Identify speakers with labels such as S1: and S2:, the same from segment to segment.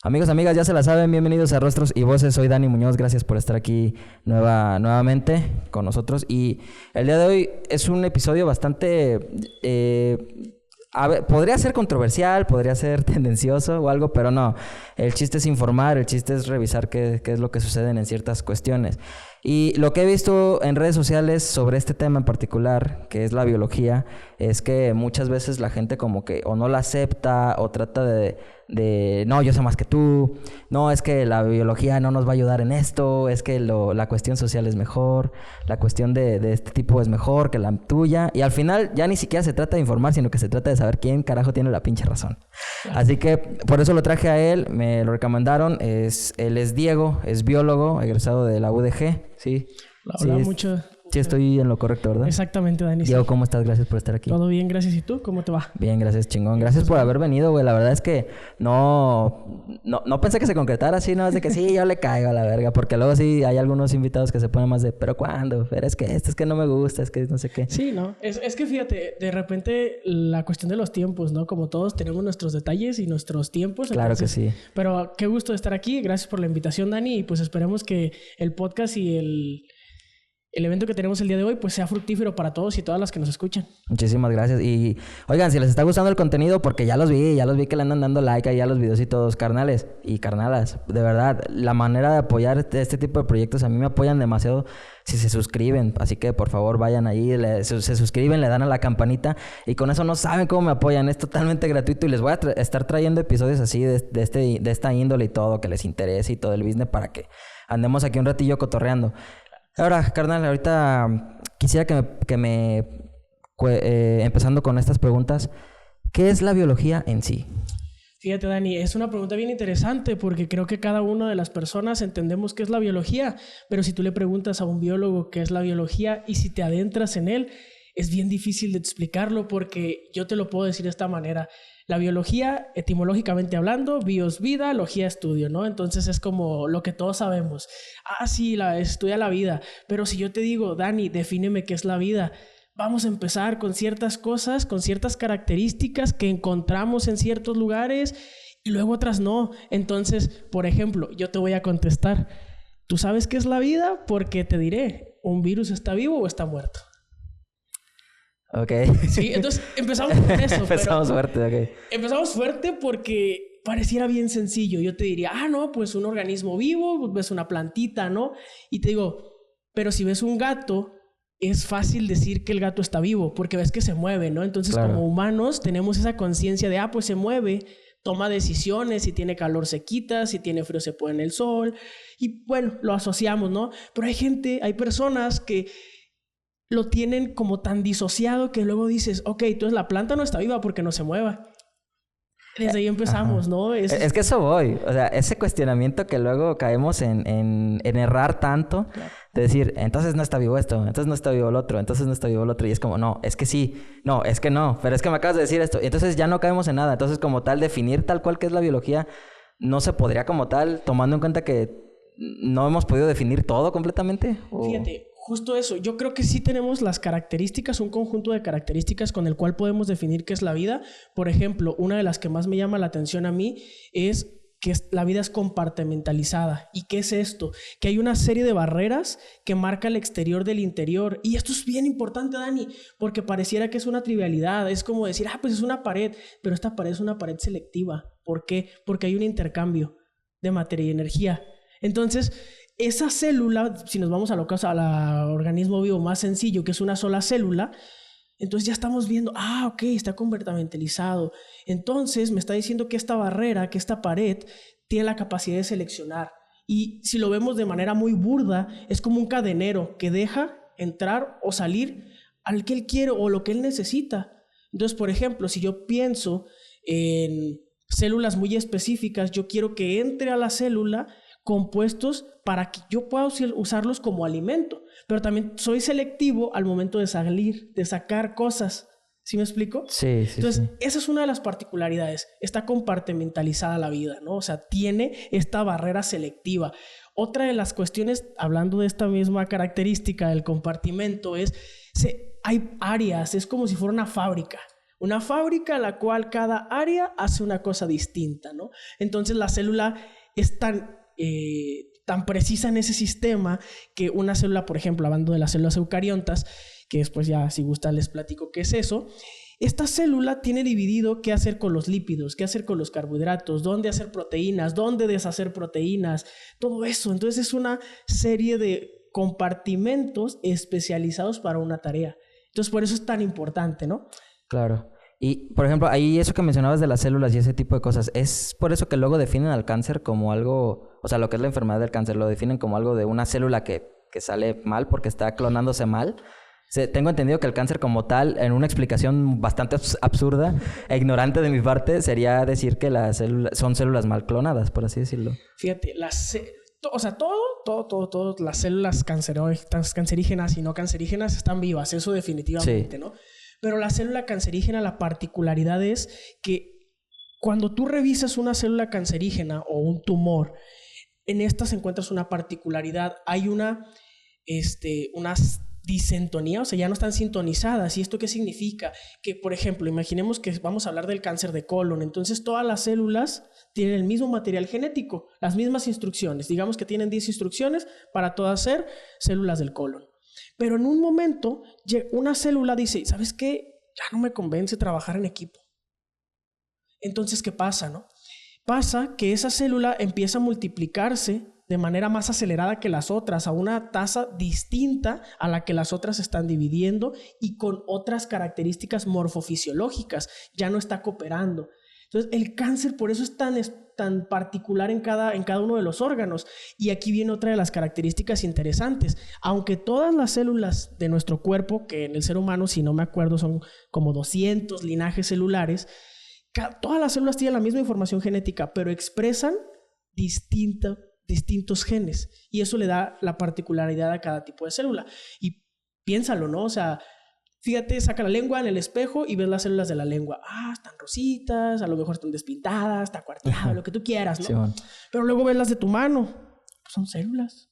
S1: Amigos, amigas, ya se la saben, bienvenidos a Rostros y Voces. Soy Dani Muñoz, gracias por estar aquí nuevamente con nosotros. Y el día de hoy es un episodio bastante... podría ser controversial, podría ser tendencioso o algo, pero no. El chiste es informar, el chiste es revisar qué es lo que sucede en ciertas cuestiones. Y lo que he visto en redes sociales sobre este tema en particular, que es la biología, es que muchas veces la gente como que o no la acepta o trata de no, yo sé más que tú, no, es que la biología no nos va a ayudar en esto, es que la cuestión social es mejor, la cuestión de este tipo es mejor que la tuya, y al final ya ni siquiera se trata de informar, sino que se trata de saber quién carajo tiene la pinche razón. Así que por eso lo traje a él, me lo recomendaron, él es Diego, es biólogo, egresado de la UDG, ¿sí?
S2: Hola, mucho...
S1: Sí, estoy en lo correcto, ¿verdad?
S2: Exactamente, Dani.
S1: Diego, ¿cómo estás? Gracias por estar aquí.
S2: Todo bien, gracias. ¿Y tú? ¿Cómo te va?
S1: Bien, gracias, chingón. Gracias por haber venido, güey. La verdad es que no pensé que se concretara así, ¿no? Es de que sí, yo le caigo a la verga. Porque luego sí hay algunos invitados que se ponen más de, ¿pero cuándo? Pero es que esto es que no me gusta, es que no sé qué.
S2: Sí, ¿no? Es que fíjate, de repente la cuestión de los tiempos, ¿no? Como todos tenemos nuestros detalles y nuestros tiempos.
S1: Claro
S2: entonces,
S1: que sí.
S2: Pero qué gusto de estar aquí. Gracias por la invitación, Dani. Y pues esperemos que el podcast y el evento que tenemos el día de hoy pues sea fructífero para todos y todas las que nos escuchan.
S1: Muchísimas gracias. Y oigan, si les está gustando el contenido, porque ya los vi que le andan dando like ahí a los videos y todos, carnales y carnalas, de verdad, la manera de apoyar este tipo de proyectos a mí me apoyan demasiado si se suscriben, así que por favor vayan ahí, se suscriben, le dan a la campanita y con eso no saben cómo me apoyan, es totalmente gratuito y les voy a estar trayendo episodios así de esta índole y todo, que les interese y todo el business para que andemos aquí un ratillo cotorreando. Ahora, carnal, ahorita quisiera empezando con estas preguntas, ¿qué es la biología en sí?
S2: Fíjate, Dani, es una pregunta bien interesante porque creo que cada una de las personas entendemos qué es la biología, pero si tú le preguntas a un biólogo qué es la biología y si te adentras en él, es bien difícil de explicarlo porque yo te lo puedo decir de esta manera. La biología, etimológicamente hablando, bios, vida, logía, estudio, ¿no? Entonces es como lo que todos sabemos. Ah, sí, estudia la vida. Pero si yo te digo, Dani, defíneme qué es la vida, vamos a empezar con ciertas cosas, con ciertas características que encontramos en ciertos lugares y luego otras no. Entonces, por ejemplo, yo te voy a contestar. ¿Tú sabes qué es la vida? Porque te diré, ¿un virus está vivo o está muerto?
S1: Ok.
S2: Sí, entonces empezamos con eso.
S1: Empezamos fuerte, ok.
S2: Empezamos fuerte porque pareciera bien sencillo. Yo te diría, no, pues un organismo vivo, ves una plantita, ¿no? Y te digo, pero si ves un gato, es fácil decir que el gato está vivo porque ves que se mueve, ¿no? Entonces, claro, como humanos tenemos esa conciencia de, pues se mueve, toma decisiones, si tiene calor se quita, si tiene frío se pone en el sol. Y bueno, lo asociamos, ¿no? Pero hay personas que lo tienen como tan disociado que luego dices, ok, entonces la planta no está viva porque no se mueva. Desde ahí empezamos, ¿no?
S1: Es que eso voy. O sea, ese cuestionamiento que luego caemos en errar tanto, claro, de decir, entonces no está vivo esto, entonces no está vivo el otro, entonces no está vivo el otro. Y es como, no, es que sí, no, es que no, pero es que me acabas de decir esto. Y entonces ya no caemos en nada. Entonces, como tal, definir tal cual que es la biología, no se podría como tal, tomando en cuenta que no hemos podido definir todo completamente.
S2: Fíjate, justo eso. Yo creo que sí tenemos las características, un conjunto de características con el cual podemos definir qué es la vida. Por ejemplo, una de las que más me llama la atención a mí es que la vida es compartimentalizada. ¿Y qué es esto? Que hay una serie de barreras que marca el exterior del interior. Y esto es bien importante, Dani, porque pareciera que es una trivialidad. Es como decir, pues es una pared, pero esta pared es una pared selectiva. ¿Por qué? Porque hay un intercambio de materia y energía. Entonces, esa célula, si nos vamos al organismo vivo más sencillo, que es una sola célula, entonces ya estamos viendo, ok, está compartimentalizado. Entonces me está diciendo que esta barrera, que esta pared, tiene la capacidad de seleccionar. Y si lo vemos de manera muy burda, es como un cadenero que deja entrar o salir al que él quiere o lo que él necesita. Entonces, por ejemplo, si yo pienso en células muy específicas, yo quiero que entre a la célula compuestos para que yo pueda usarlos como alimento, pero también soy selectivo al momento de sacar cosas. ¿Sí me explico?
S1: Sí.
S2: Entonces, esa es una de las particularidades. Está compartimentalizada la vida, ¿no? O sea, tiene esta barrera selectiva. Otra de las cuestiones, hablando de esta misma característica del compartimento, hay áreas, es como si fuera una fábrica. Una fábrica en la cual cada área hace una cosa distinta, ¿no? Entonces la célula es tan precisa en ese sistema que una célula, por ejemplo, hablando de las células eucariontas, que después ya si gusta les platico qué es eso, esta célula tiene dividido qué hacer con los lípidos, qué hacer con los carbohidratos, dónde hacer proteínas, dónde deshacer proteínas, todo eso. Entonces es una serie de compartimentos especializados para una tarea. Entonces por eso es tan importante, ¿no?
S1: Claro. Y, por ejemplo, ahí eso que mencionabas de las células y ese tipo de cosas, ¿es por eso que luego definen al cáncer como algo, o sea, lo que es la enfermedad del cáncer, lo definen como algo de una célula que sale mal porque está clonándose mal? Tengo entendido que el cáncer como tal, en una explicación bastante absurda e ignorante de mi parte, sería decir que las células son células mal clonadas, por así decirlo.
S2: Fíjate, todas las células cancerígenas y no cancerígenas están vivas, eso definitivamente, sí, ¿no? Pero la célula cancerígena, la particularidad es que cuando tú revisas una célula cancerígena o un tumor, en estas encuentras una particularidad. Hay una disentonía, o sea, ya no están sintonizadas. ¿Y esto qué significa? Que, por ejemplo, imaginemos que vamos a hablar del cáncer de colon. Entonces, todas las células tienen el mismo material genético, las mismas instrucciones. Digamos que tienen 10 instrucciones para todas ser células del colon. Pero en un momento, una célula dice, ¿sabes qué? Ya no me convence trabajar en equipo. Entonces, ¿qué pasa, no? Pasa que esa célula empieza a multiplicarse de manera más acelerada que las otras, a una tasa distinta a la que las otras están dividiendo y con otras características morfofisiológicas. Ya no está cooperando. Entonces, el cáncer por eso es tan particular en cada uno de los órganos. Y aquí viene otra de las características interesantes. Aunque todas las células de nuestro cuerpo, que en el ser humano, si no me acuerdo, son como 200 linajes celulares, todas las células tienen la misma información genética, pero expresan distintos genes. Y eso le da la particularidad a cada tipo de célula. Y piénsalo, ¿no? O sea, fíjate, saca la lengua en el espejo y ves las células de la lengua. Están rositas, a lo mejor están despintadas, está cuarteada, lo que tú quieras, ¿no? Sí, bueno. Pero luego ves las de tu mano. Pues son células,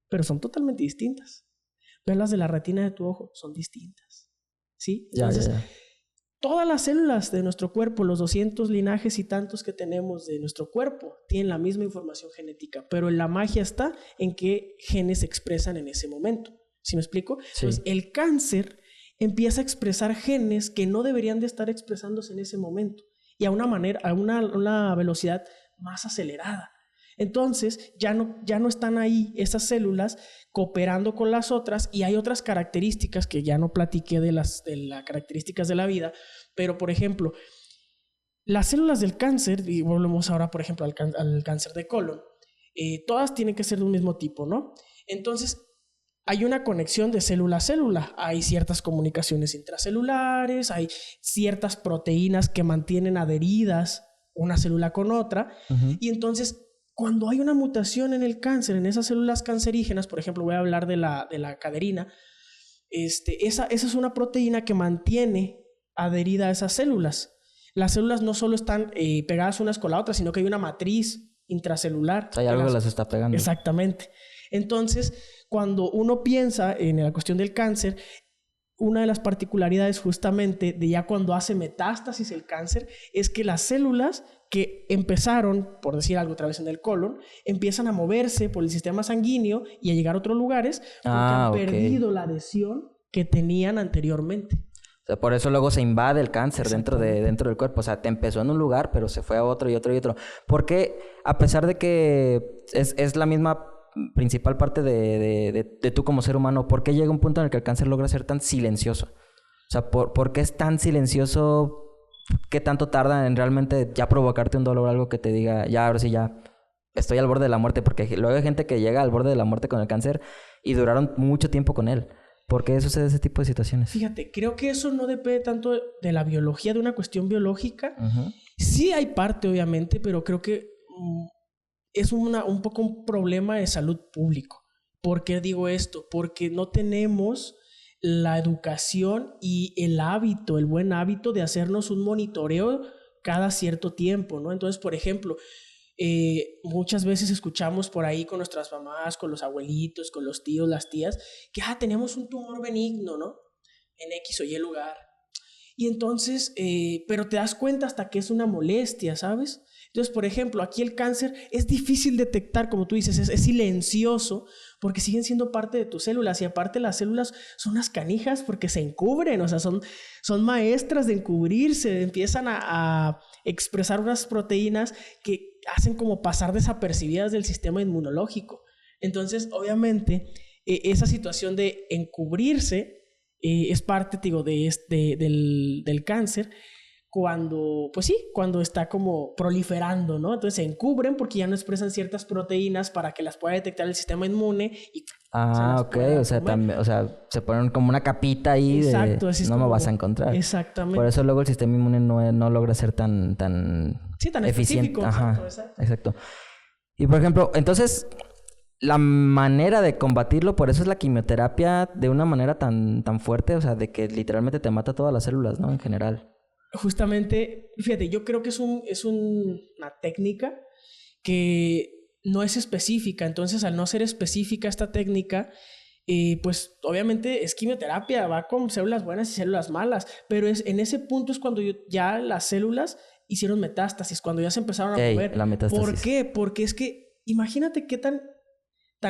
S2: pero son totalmente distintas. Ves las de la retina de tu ojo, son distintas. ¿Sí? Entonces, todas las células de nuestro cuerpo, los 200 linajes y tantos que tenemos de nuestro cuerpo, tienen la misma información genética, pero la magia está en qué genes se expresan en ese momento. ¿Sí me explico? Sí. Entonces, el cáncer empieza a expresar genes que no deberían de estar expresándose en ese momento y a una velocidad más acelerada. Entonces ya no están ahí esas células cooperando con las otras y hay otras características que ya no platiqué de las características de la vida, pero por ejemplo, las células del cáncer, y volvemos ahora por ejemplo al cáncer de colon, todas tienen que ser de un mismo tipo, ¿no? Entonces hay una conexión de célula a célula, hay ciertas comunicaciones intracelulares, hay ciertas proteínas que mantienen adheridas una célula con otra, y entonces cuando hay una mutación en el cáncer, en esas células cancerígenas, por ejemplo, voy a hablar de la caderina, esa es una proteína que mantiene adherida a esas células. Las células no solo están pegadas unas con la otra, sino que hay una matriz intracelular.
S1: Hay algo que las está pegando.
S2: Exactamente. Entonces, cuando uno piensa en la cuestión del cáncer, una de las particularidades justamente de ya cuando hace metástasis el cáncer es que las células que empezaron, por decir algo otra vez en el colon, empiezan a moverse por el sistema sanguíneo y a llegar a otros lugares porque han perdido la adhesión que tenían anteriormente.
S1: O sea, por eso luego se invade el cáncer dentro del cuerpo. O sea, te empezó en un lugar, pero se fue a otro y otro y otro. Porque a pesar de que es la misma principal parte de tú como ser humano, ¿por qué llega un punto en el que el cáncer logra ser tan silencioso? O sea, ¿por qué es tan silencioso? ¿Qué tanto tarda en realmente ya provocarte un dolor o algo que te diga, ya, ahora sí, ya estoy al borde de la muerte? Porque luego hay gente que llega al borde de la muerte con el cáncer y duraron mucho tiempo con él. ¿Por qué sucede ese tipo de situaciones?
S2: Fíjate, creo que eso no depende tanto de la biología, de una cuestión biológica. Sí hay parte, obviamente, pero creo que es un poco un problema de salud público. ¿Por qué digo esto? Porque no tenemos la educación y el buen hábito de hacernos un monitoreo cada cierto tiempo, ¿no? Entonces, por ejemplo, muchas veces escuchamos por ahí con nuestras mamás, con los abuelitos, con los tíos, las tías, que tenemos un tumor benigno, ¿no? En X o Y lugar. Y entonces, pero te das cuenta hasta que es una molestia, ¿sabes? Entonces, por ejemplo, aquí el cáncer es difícil detectar, como tú dices, es silencioso porque siguen siendo parte de tus células y aparte las células son unas canijas porque se encubren, o sea, son maestras de encubrirse, empiezan a expresar unas proteínas que hacen como pasar desapercibidas del sistema inmunológico. Entonces, obviamente, esa situación de encubrirse es parte, digo, del cáncer cuando, pues sí, cuando está como proliferando, ¿no? Entonces se encubren porque ya no expresan ciertas proteínas para que las pueda detectar el sistema inmune y
S1: ok, o sea, también, o sea, se ponen como una capita ahí.
S2: Exacto, así es
S1: no
S2: como...
S1: me vas a encontrar.
S2: Exactamente.
S1: Por eso luego el sistema inmune no logra ser tan
S2: sí, tan
S1: eficiente.
S2: Específico.
S1: Ajá, exacto. Y por ejemplo, entonces, la manera de combatirlo, por eso es la quimioterapia de una manera tan fuerte, o sea, de que literalmente te mata todas las células, ¿no? En general.
S2: Justamente, fíjate, yo creo que es una técnica que no es específica. Entonces, al no ser específica esta técnica, pues obviamente es quimioterapia, va con células buenas y células malas, pero en ese punto es cuando ya las células hicieron metástasis, cuando ya se empezaron a mover.
S1: La metástasis.
S2: ¿Por qué? Porque es que imagínate qué tan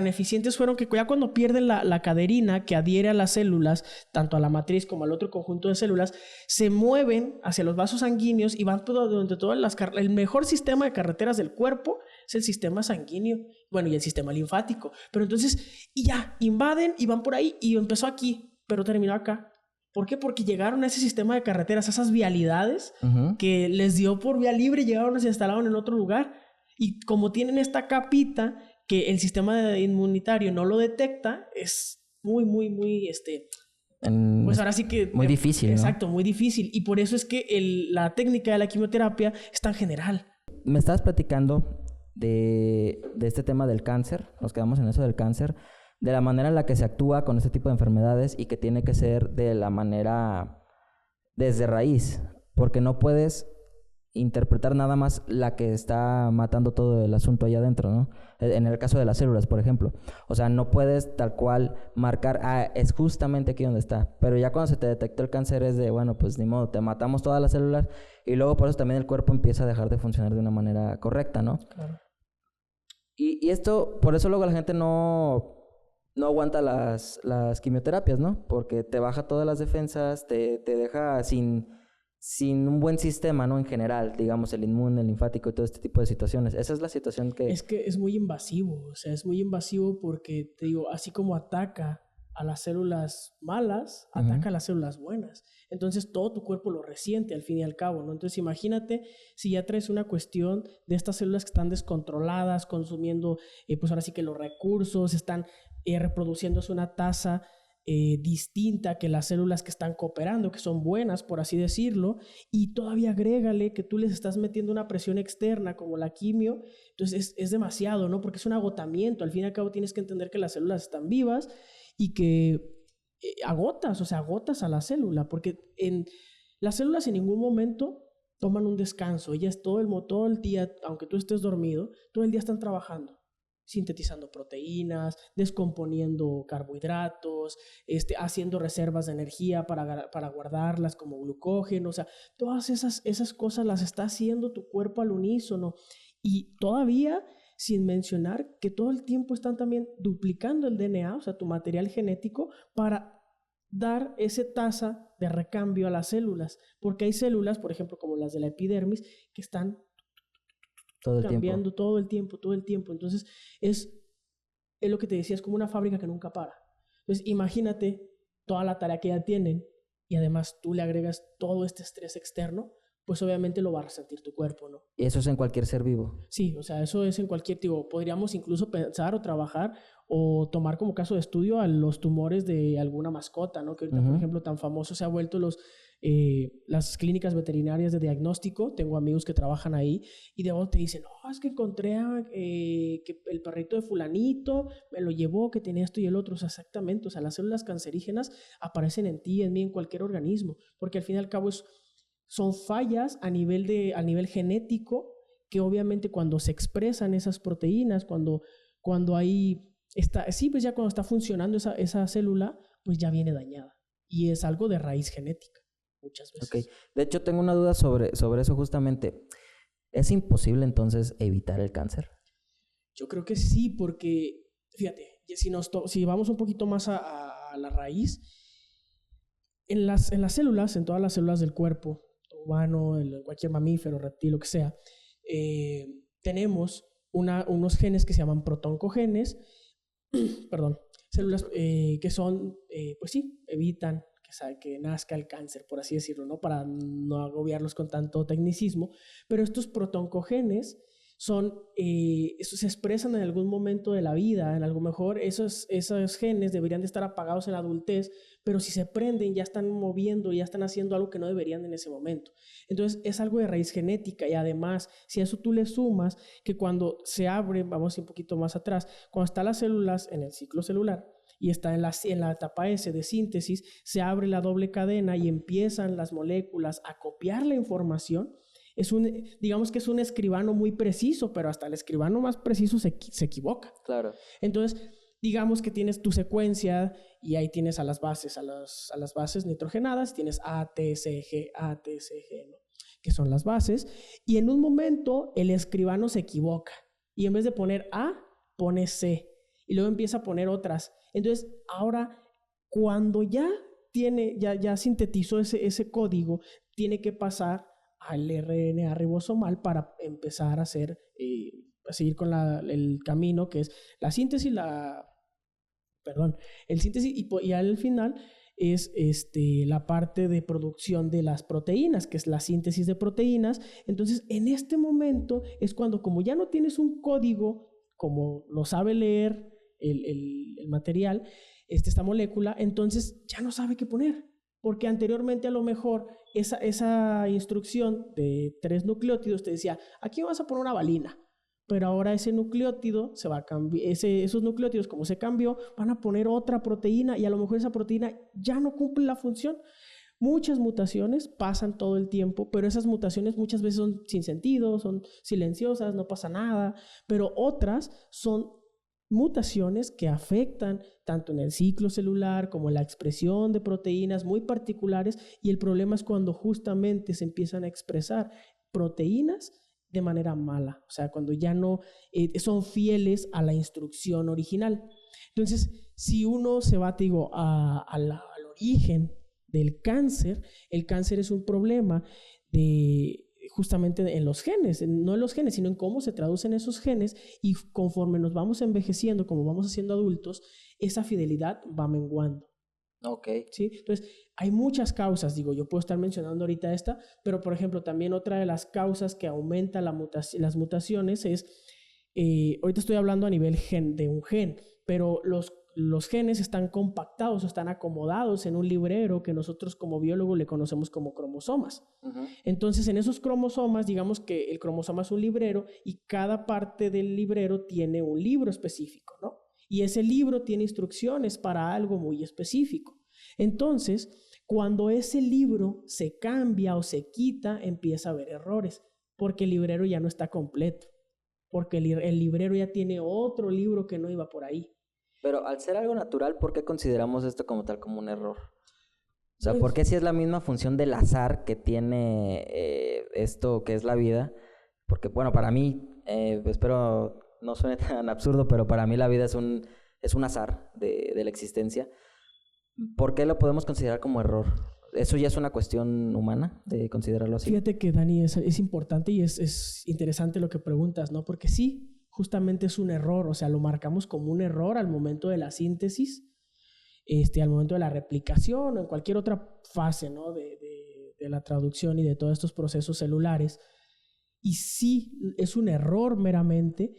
S2: eficientes fueron que ya cuando pierden la caderina que adhiere a las células, tanto a la matriz como al otro conjunto de células, se mueven hacia los vasos sanguíneos y van durante todo el mejor sistema de carreteras del cuerpo es el sistema sanguíneo, bueno, y el sistema linfático. Pero entonces, y ya, invaden y van por ahí y empezó aquí, pero terminó acá. ¿Por qué? Porque llegaron a ese sistema de carreteras, a esas vialidades que les dio por vía libre, llegaron y se instalaron en otro lugar. Y como tienen esta capita que el sistema inmunitario no lo detecta, es muy, pues ahora sí que...
S1: Muy difícil,
S2: exacto,
S1: ¿no?
S2: muy difícil. Y por eso es que la técnica de la quimioterapia es tan general.
S1: Me estabas platicando de este tema del cáncer, nos quedamos en eso del cáncer, de la manera en la que se actúa con este tipo de enfermedades y que tiene que ser de la manera desde raíz, porque no puedes interpretar nada más la que está matando todo el asunto allá adentro, ¿no? En el caso de las células, por ejemplo. O sea, no puedes tal cual marcar, es justamente aquí donde está. Pero ya cuando se te detectó el cáncer es de, bueno, pues ni modo, te matamos todas las células y luego por eso también el cuerpo empieza a dejar de funcionar de una manera correcta, ¿no?
S2: Claro.
S1: Y esto, por eso luego la gente no aguanta las quimioterapias, ¿no? Porque te baja todas las defensas, te deja sin un buen sistema, ¿no? En general, digamos, el inmune, el linfático y todo este tipo de situaciones. Esa es la situación que...
S2: Es que es muy invasivo, o sea, es muy invasivo porque, te digo, así como ataca a las células malas, ataca a las células buenas. Entonces, todo tu cuerpo lo resiente al fin y al cabo, ¿no? Entonces, imagínate si ya traes una cuestión de estas células que están descontroladas, consumiendo, pues ahora sí que los recursos, están reproduciéndose una tasa distinta que las células que están cooperando, que son buenas, por así decirlo, y todavía agrégale que tú les estás metiendo una presión externa como la quimio, entonces es demasiado, ¿no? Porque es un agotamiento, al fin y al cabo tienes que entender que las células están vivas y que agotas a la célula, porque las células en ningún momento toman un descanso, ellas todo el día, aunque tú estés dormido, todo el día están trabajando, sintetizando proteínas, descomponiendo carbohidratos, haciendo reservas de energía para guardarlas como glucógeno, o sea, todas esas cosas las está haciendo tu cuerpo al unísono y todavía sin mencionar que todo el tiempo están también duplicando el DNA, o sea, tu material genético para dar esa tasa de recambio a las células, porque hay células, por ejemplo, como las de la epidermis, que están cambiando todo el tiempo. Entonces, es lo que te decía, es como una fábrica que nunca para. Entonces, imagínate toda la tarea que ya tienen y además tú le agregas todo este estrés externo, pues obviamente lo va a resentir tu cuerpo, ¿no?
S1: Y eso es en cualquier ser vivo.
S2: Sí, o sea, eso es en cualquier tipo. Podríamos incluso pensar o trabajar o tomar como caso de estudio a los tumores de alguna mascota, ¿no? Que ahorita, por ejemplo, tan famoso se ha vuelto las clínicas veterinarias de diagnóstico. Tengo amigos que trabajan ahí y de vos te dicen, no, es que encontré que el perrito de fulanito me lo llevó, que tenía esto y el otro. O sea, exactamente, o sea, las células cancerígenas aparecen en ti, en mí, en cualquier organismo, porque al fin y al cabo son fallas a nivel genético que obviamente cuando se expresan esas proteínas, cuando ahí está, sí, pues ya cuando está funcionando esa célula, pues ya viene dañada y es algo de raíz genética. muchas veces.
S1: Ok. De hecho, tengo una duda sobre eso justamente. ¿Es imposible entonces evitar el cáncer?
S2: Yo creo que sí, porque, fíjate, si vamos un poquito más a la raíz, en las células, en todas las células del cuerpo humano, en cualquier mamífero, reptil, lo que sea, tenemos unos genes que se llaman protoncogenes, perdón, células que son, pues sí, evitan que nazca el cáncer, por así decirlo, ¿no? Para no agobiarlos con tanto tecnicismo, pero estos protoncogenes se expresan en algún momento de la vida, en algo mejor esos genes deberían de estar apagados en la adultez, pero si se prenden ya están moviendo, ya están haciendo algo que no deberían en ese momento. Entonces es algo de raíz genética y además si a eso tú le sumas que cuando se abre, vamos un poquito más atrás, cuando están las células en el ciclo celular y está en la etapa S de síntesis, se abre la doble cadena y empiezan las moléculas a copiar la información. Digamos que es un escribano muy preciso, pero hasta el escribano más preciso se equivoca.
S1: Claro.
S2: Entonces, digamos que tienes tu secuencia y ahí tienes a las bases, a las bases nitrogenadas, tienes A, T, C, G, A, T, C, G, ¿no? Que son las bases, y en un momento el escribano se equivoca y en vez de poner A, pone C y luego empieza a poner otras. Entonces, ahora, cuando ya sintetizó ese código, tiene que pasar al RNA ribosomal para empezar a seguir con el camino que es la síntesis, el síntesis y al final es la parte de producción de las proteínas, que es la síntesis de proteínas. Entonces, en este momento es cuando, como ya no tienes un código, como lo sabe leer el material, esta molécula, entonces ya no sabe qué poner. Porque anteriormente a lo mejor esa instrucción de 3 nucleótidos te decía, aquí vas a poner una valina, pero ahora ese nucleótido se va a cambiar, esos nucleótidos como se cambió, van a poner otra proteína y a lo mejor esa proteína ya no cumple la función. Muchas mutaciones pasan todo el tiempo, pero esas mutaciones muchas veces son sin sentido, son silenciosas, no pasa nada, pero otras son mutaciones que afectan tanto en el ciclo celular como en la expresión de proteínas muy particulares, y el problema es cuando justamente se empiezan a expresar proteínas de manera mala, o sea, cuando ya no son fieles a la instrucción original. Entonces, si uno se va, al origen del cáncer, el cáncer es un problema justamente en los genes, no en los genes, sino en cómo se traducen esos genes, y conforme nos vamos envejeciendo, como vamos haciendo adultos, esa fidelidad va menguando.
S1: Ok.
S2: ¿Sí? Entonces, hay muchas causas, yo puedo estar mencionando ahorita esta, pero por ejemplo, también otra de las causas que aumenta las mutaciones es, ahorita estoy hablando a nivel de un gen, pero los genes están compactados o están acomodados en un librero que nosotros como biólogos le conocemos como cromosomas. Uh-huh. Entonces, en esos cromosomas, digamos que el cromosoma es un librero y cada parte del librero tiene un libro específico, ¿no? Y ese libro tiene instrucciones para algo muy específico. Entonces, cuando ese libro se cambia o se quita, empieza a haber errores, porque el librero ya no está completo, porque el librero ya tiene otro libro que no iba por ahí.
S1: Pero al ser algo natural, ¿por qué consideramos esto como tal como un error? O sea, ¿por qué si es la misma función del azar que tiene esto que es la vida? Porque, bueno, para mí, espero no suene tan absurdo, pero para mí la vida es un azar de la existencia. ¿Por qué lo podemos considerar como error? ¿Eso ya es una cuestión humana de considerarlo así?
S2: Fíjate que, Dani, es importante y es interesante lo que preguntas, ¿no? Porque sí, justamente es un error, o sea, lo marcamos como un error al momento de la síntesis, al momento de la replicación o en cualquier otra fase, ¿no? de la traducción y de todos estos procesos celulares. Y sí, es un error meramente,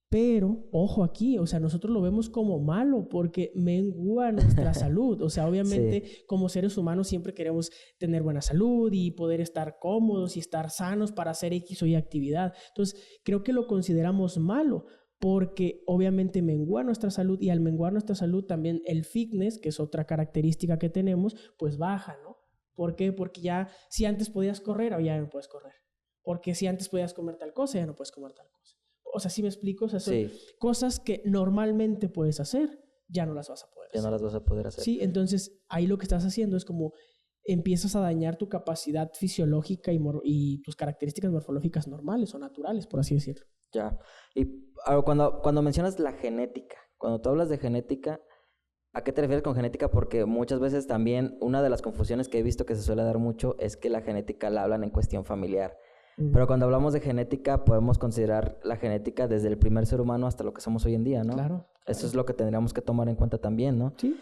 S2: pero, ojo aquí, o sea, nosotros lo vemos como malo porque mengua nuestra salud. O sea, obviamente, sí, como seres humanos siempre queremos tener buena salud y poder estar cómodos y estar sanos para hacer X o Y actividad. Entonces, creo que lo consideramos malo porque obviamente mengua nuestra salud, y al menguar nuestra salud también el fitness, que es otra característica que tenemos, pues baja, ¿no? ¿Por qué? Porque ya si antes podías correr, ahora ya no puedes correr. Porque si antes podías comer tal cosa, ya no puedes comer tal cosa. O sea, ¿sí me explico? O sea, son cosas que normalmente puedes hacer, ya no las vas a poder hacer.
S1: Ya no las vas a poder hacer.
S2: Sí, entonces ahí lo que estás haciendo es como empiezas a dañar tu capacidad fisiológica y tus características morfológicas normales o naturales, por así decirlo.
S1: Ya. Y cuando mencionas la genética, cuando tú hablas de genética, ¿a qué te refieres con genética? Porque muchas veces también una de las confusiones que he visto que se suele dar mucho es que la genética la hablan en cuestión familiar. Pero cuando hablamos de genética, podemos considerar la genética desde el primer ser humano hasta lo que somos hoy en día, ¿no?
S2: Claro.
S1: Eso es lo que tendríamos que tomar en cuenta también, ¿no?
S2: Sí.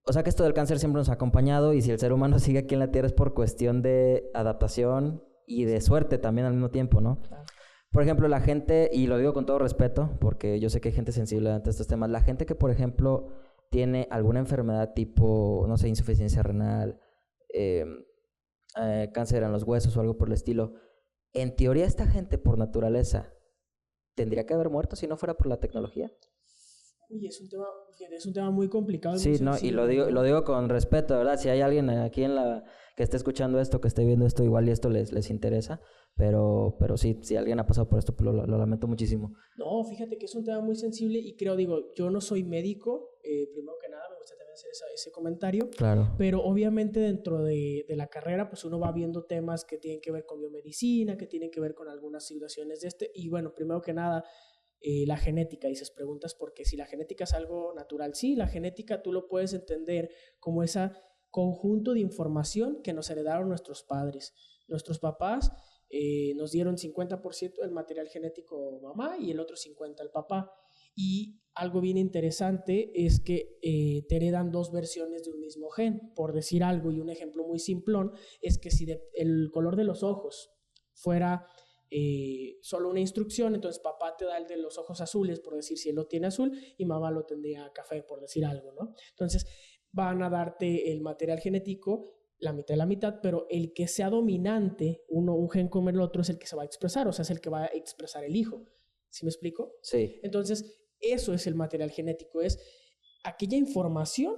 S1: O sea que esto del cáncer siempre nos ha acompañado y si el ser humano sigue aquí en la Tierra es por cuestión de adaptación y de suerte también al mismo tiempo, ¿no?
S2: Claro.
S1: Por ejemplo, la gente, y lo digo con todo respeto, porque yo sé que hay gente sensible ante estos temas, la gente que, por ejemplo, tiene alguna enfermedad tipo, no sé, insuficiencia renal, cáncer en los huesos o algo por el estilo, en teoría esta gente por naturaleza tendría que haber muerto si no fuera por la tecnología.
S2: Uy, es un tema muy complicado.
S1: Sí, no, y lo digo con respeto, ¿verdad? Si hay alguien aquí que esté escuchando esto, que esté viendo esto, igual y esto les interesa, pero sí, si alguien ha pasado por esto, pues lo lamento muchísimo.
S2: No, fíjate que es un tema muy sensible y creo, yo no soy médico, primero que nada me gusta también hacer ese comentario.
S1: Claro.
S2: Pero obviamente dentro de la carrera, pues uno va viendo temas que tienen que ver con biomedicina, que tienen que ver con algunas situaciones y bueno, primero que nada, la genética, preguntas porque si la genética es algo natural, sí, la genética tú lo puedes entender como ese conjunto de información que nos heredaron nuestros padres. Nuestros papás nos dieron 50% del material genético mamá y el otro 50% el papá. Y algo bien interesante es que te heredan dos versiones de un mismo gen, por decir algo, y un ejemplo muy simplón es que si el color de los ojos fuera solo una instrucción, entonces papá te da el de los ojos azules, por decir, si él lo tiene azul, y mamá lo tendría café, por decir algo, ¿no? Entonces van a darte el material genético, la mitad y la mitad, pero el que sea dominante, un gen como el otro, es el que se va a expresar, o sea, es el que va a expresar el hijo. ¿Sí me explico?
S1: Sí.
S2: Entonces, eso es el material genético, es aquella información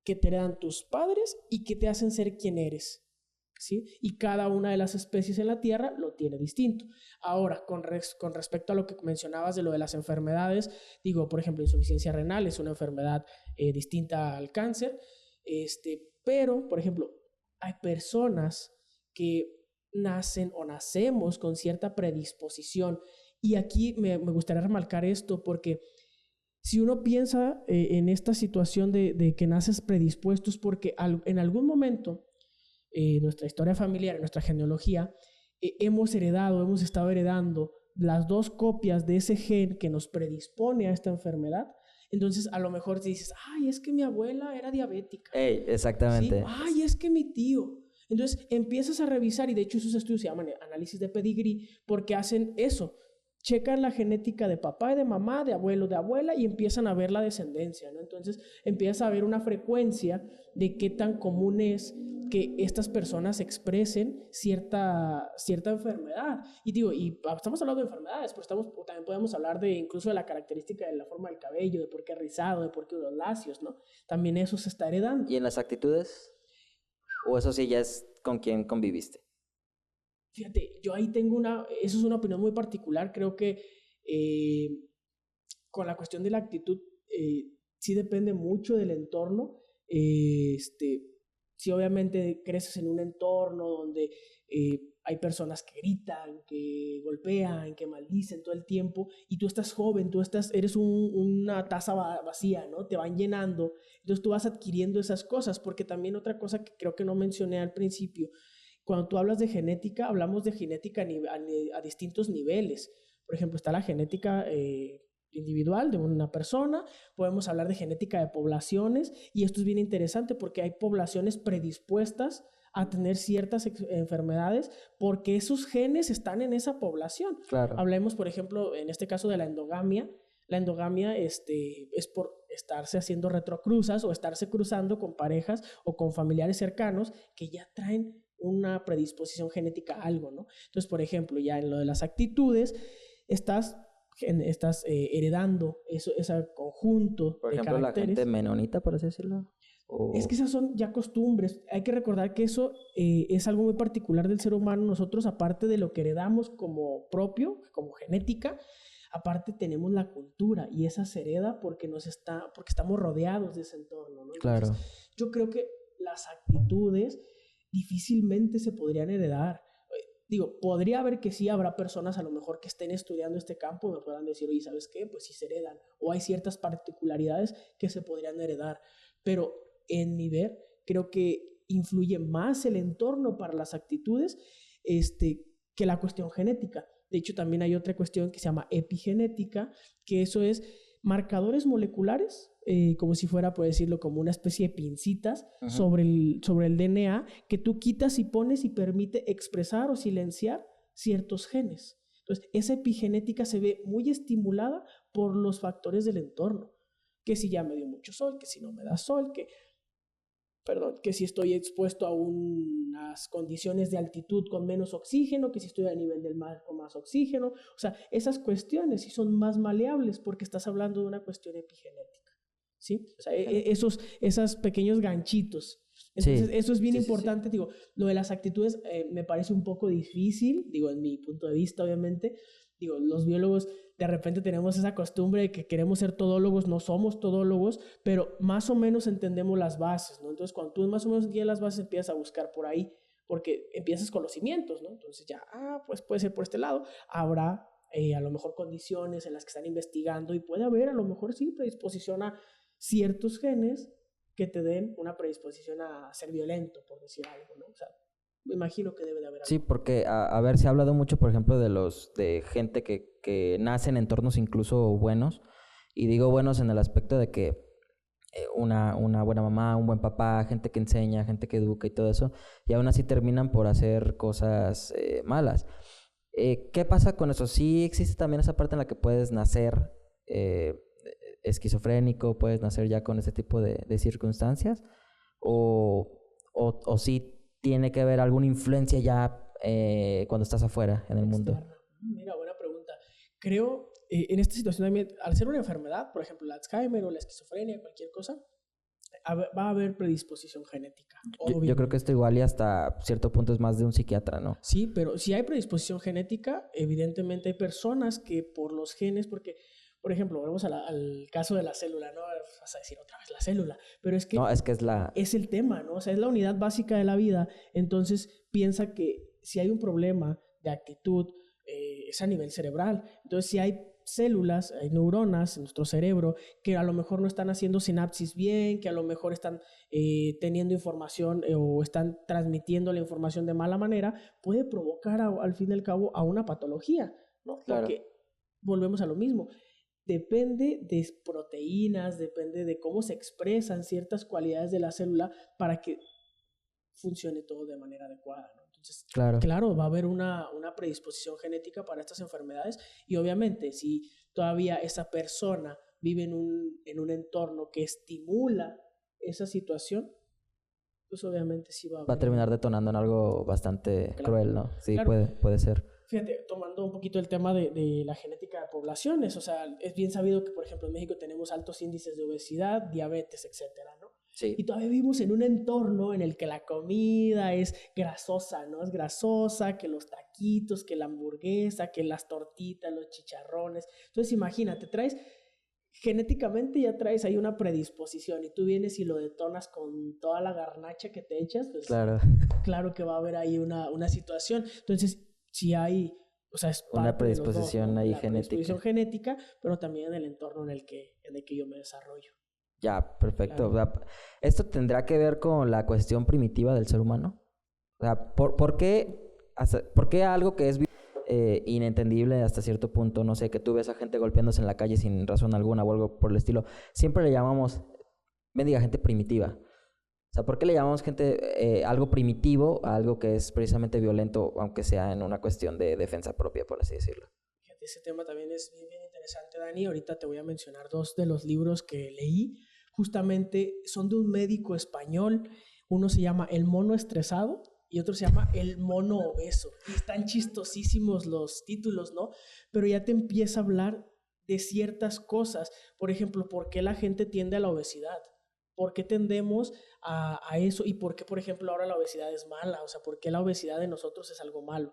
S2: que te dan tus padres y que te hacen ser quien eres. ¿Sí? Y cada una de las especies en la Tierra lo tiene distinto. Ahora, con respecto a lo que mencionabas de lo de las enfermedades, por ejemplo, insuficiencia renal es una enfermedad distinta al cáncer, pero, por ejemplo, hay personas que nacen o nacemos con cierta predisposición y aquí me gustaría remarcar esto porque si uno piensa en esta situación de que naces predispuesto es porque en algún momento nuestra historia familiar, nuestra genealogía, hemos estado heredando las dos copias de ese gen que nos predispone a esta enfermedad. Entonces, a lo mejor te dices, ay, es que mi abuela era diabética.
S1: Exactamente.
S2: ¿Sí? Ay, es que mi tío. Entonces, empiezas a revisar, y de hecho esos estudios se llaman análisis de pedigrí, porque hacen eso. Checan la genética de papá y de mamá, de abuelo, de abuela, y empiezan a ver la descendencia, ¿no? Entonces, empiezas a ver una frecuencia de qué tan común es que estas personas expresen cierta enfermedad. Y estamos hablando de enfermedades, pero también podemos hablar incluso de la característica de la forma del cabello, de por qué es rizado, de por qué los lacios, ¿no? También eso se está heredando.
S1: ¿Y en las actitudes? ¿O eso sí ya es con quien conviviste?
S2: Fíjate, yo ahí tengo eso es una opinión muy particular, creo que con la cuestión de la actitud sí depende mucho del entorno, si obviamente creces en un entorno donde hay personas que gritan, que golpean, que maldicen todo el tiempo y tú estás joven, eres una taza vacía, ¿no? Te van llenando, entonces tú vas adquiriendo esas cosas, porque también otra cosa que creo que no mencioné al principio, cuando tú hablas de genética, hablamos de genética a distintos niveles. Por ejemplo, está la genética individual de una persona, podemos hablar de genética de poblaciones y esto es bien interesante porque hay poblaciones predispuestas a tener ciertas enfermedades porque esos genes están en esa población.
S1: Claro.
S2: Hablemos, por ejemplo, en este caso de la endogamia. La endogamia es por estarse haciendo retrocruzas o estarse cruzando con parejas o con familiares cercanos que ya traen una predisposición genética a algo, ¿no? Entonces, por ejemplo, ya en lo de las actitudes, estás heredando ese conjunto
S1: por
S2: de
S1: ejemplo,
S2: caracteres.
S1: La gente menonita, por así decirlo.
S2: Es que esas son ya costumbres. Hay que recordar que eso es algo muy particular del ser humano. Nosotros, aparte de lo que heredamos como propio, como genética, aparte tenemos la cultura y esa se hereda porque estamos rodeados de ese entorno, ¿no? Entonces,
S1: claro.
S2: Yo creo que las actitudes difícilmente se podrían heredar. Digo, podría haber que sí, habrá personas a lo mejor que estén estudiando este campo y me puedan decir, oye, ¿sabes qué? Pues sí se heredan. O hay ciertas particularidades que se podrían heredar. Pero en mi ver, creo que influye más el entorno para las actitudes que la cuestión genética. De hecho, también hay otra cuestión que se llama epigenética, que eso es marcadores moleculares, como si fuera, por decirlo, como una especie de pincitas sobre el DNA que tú quitas y pones y permite expresar o silenciar ciertos genes. Entonces, esa epigenética se ve muy estimulada por los factores del entorno. Que si ya me dio mucho sol, que si no me da sol, que si estoy expuesto a unas condiciones de altitud con menos oxígeno, que si estoy a nivel del mar con más oxígeno. O sea, esas cuestiones sí son más maleables porque estás hablando de una cuestión epigenética, ¿sí? O sea, esos pequeños ganchitos. Entonces, eso es bien importante. Sí. Digo, lo de las actitudes me parece un poco difícil, digo, en mi punto de vista, obviamente. Digo, los biólogos de repente tenemos esa costumbre de que queremos ser todólogos, no somos todólogos, pero más o menos entendemos las bases, ¿no? Entonces, cuando tú más o menos entiendes las bases, empiezas a buscar por ahí, porque empiezas con los cimientos, ¿no? Entonces ya, pues puede ser por este lado. Habrá a lo mejor condiciones en las que están investigando y puede haber a lo mejor sí predisposición a ciertos genes que te den una predisposición a ser violento, por decir algo, ¿no? O sea, me imagino que debe de haber algo.
S1: Sí, porque, a ver, se ha hablado mucho, por ejemplo, de gente que nace en entornos incluso buenos. Y digo buenos en el aspecto de que una buena mamá, un buen papá, gente que enseña, gente que educa y todo eso. Y aún así terminan por hacer cosas malas. ¿Qué pasa con eso? ¿Sí existe también esa parte en la que puedes nacer esquizofrénico, puedes nacer ya con ese tipo de circunstancias? ¿O sí tiene que haber alguna influencia ya cuando estás afuera en el mundo?
S2: Mira, buena pregunta. Creo, en esta situación también, al ser una enfermedad, por ejemplo, el Alzheimer o la esquizofrenia, cualquier cosa, va a haber predisposición genética.
S1: Yo creo que esto igual y hasta cierto punto es más de un psiquiatra, ¿no?
S2: Sí, pero si hay predisposición genética, evidentemente hay personas que por los genes, porque... Por ejemplo, volvemos al caso de la célula, ¿no? Vas a decir otra vez la célula, pero es que...
S1: No,
S2: es el tema, ¿no? O sea, es la unidad básica de la vida. Entonces, piensa que si hay un problema de actitud, es a nivel cerebral. Entonces, si hay células, hay neuronas en nuestro cerebro que a lo mejor no están haciendo sinapsis bien, que a lo mejor están teniendo información o están transmitiendo la información de mala manera, puede provocar al fin y al cabo a una patología, ¿no?
S1: Claro.
S2: Porque volvemos a lo mismo. Depende de proteínas, depende de cómo se expresan ciertas cualidades de la célula para que funcione todo de manera adecuada, ¿no? Entonces, claro, va a haber una predisposición genética para estas enfermedades y obviamente si todavía esa persona vive en un entorno que estimula esa situación, pues obviamente sí va a
S1: terminar detonando en algo bastante cruel, ¿no? Sí, claro. puede ser.
S2: Fíjate, tomando un poquito el tema de la genética de poblaciones, o sea, es bien sabido que, por ejemplo, en México tenemos altos índices de obesidad, diabetes, etcétera, ¿no?
S1: Sí.
S2: Y todavía vivimos en un entorno en el que la comida es grasosa, ¿no? Es grasosa, que los taquitos, que la hamburguesa, que las tortitas, los chicharrones. Entonces, imagínate, genéticamente ya traes ahí una predisposición y tú vienes y lo detonas con toda la garnacha que te echas, pues claro que va a haber ahí una situación. Entonces, si hay, o sea, es
S1: una predisposición
S2: dos,
S1: ahí
S2: la
S1: genética.
S2: Predisposición genética, pero también en el entorno en el que yo me desarrollo.
S1: Ya, perfecto. Claro. O sea, ¿esto tendrá que ver con la cuestión primitiva del ser humano? O sea, ¿por qué algo que es inentendible hasta cierto punto, no sé, que tú ves a gente golpeándose en la calle sin razón alguna o algo por el estilo, siempre le llamamos, bendiga, gente primitiva? O sea, ¿por qué le llamamos algo primitivo a algo que es precisamente violento, aunque sea en una cuestión de defensa propia, por así decirlo?
S2: Fíjate, ese tema también es bien, bien interesante, Dani. Ahorita te voy a mencionar 2 de los libros que leí. Justamente son de un médico español. Uno se llama El mono estresado y otro se llama El mono obeso. Y están chistosísimos los títulos, ¿no? Pero ya te empieza a hablar de ciertas cosas. Por ejemplo, ¿por qué la gente tiende a la obesidad? ¿Por qué tendemos a eso? ¿Y por qué, por ejemplo, ahora la obesidad es mala? O sea, ¿por qué la obesidad de nosotros es algo malo?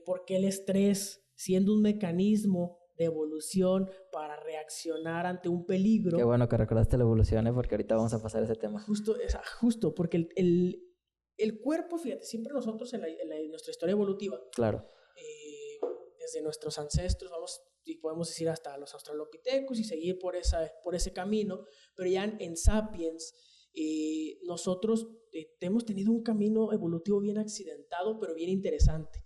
S2: ¿Por qué el estrés, siendo un mecanismo de evolución para reaccionar ante un peligro?
S1: Qué bueno que recordaste la evolución, porque ahorita vamos a pasar ese tema.
S2: Justo, porque el cuerpo, fíjate, siempre nosotros en nuestra historia evolutiva,
S1: Claro.
S2: Desde nuestros ancestros, vamos, y podemos decir hasta los australopithecus y seguir por ese camino, pero ya en Sapiens, nosotros hemos tenido un camino evolutivo bien accidentado, pero bien interesante.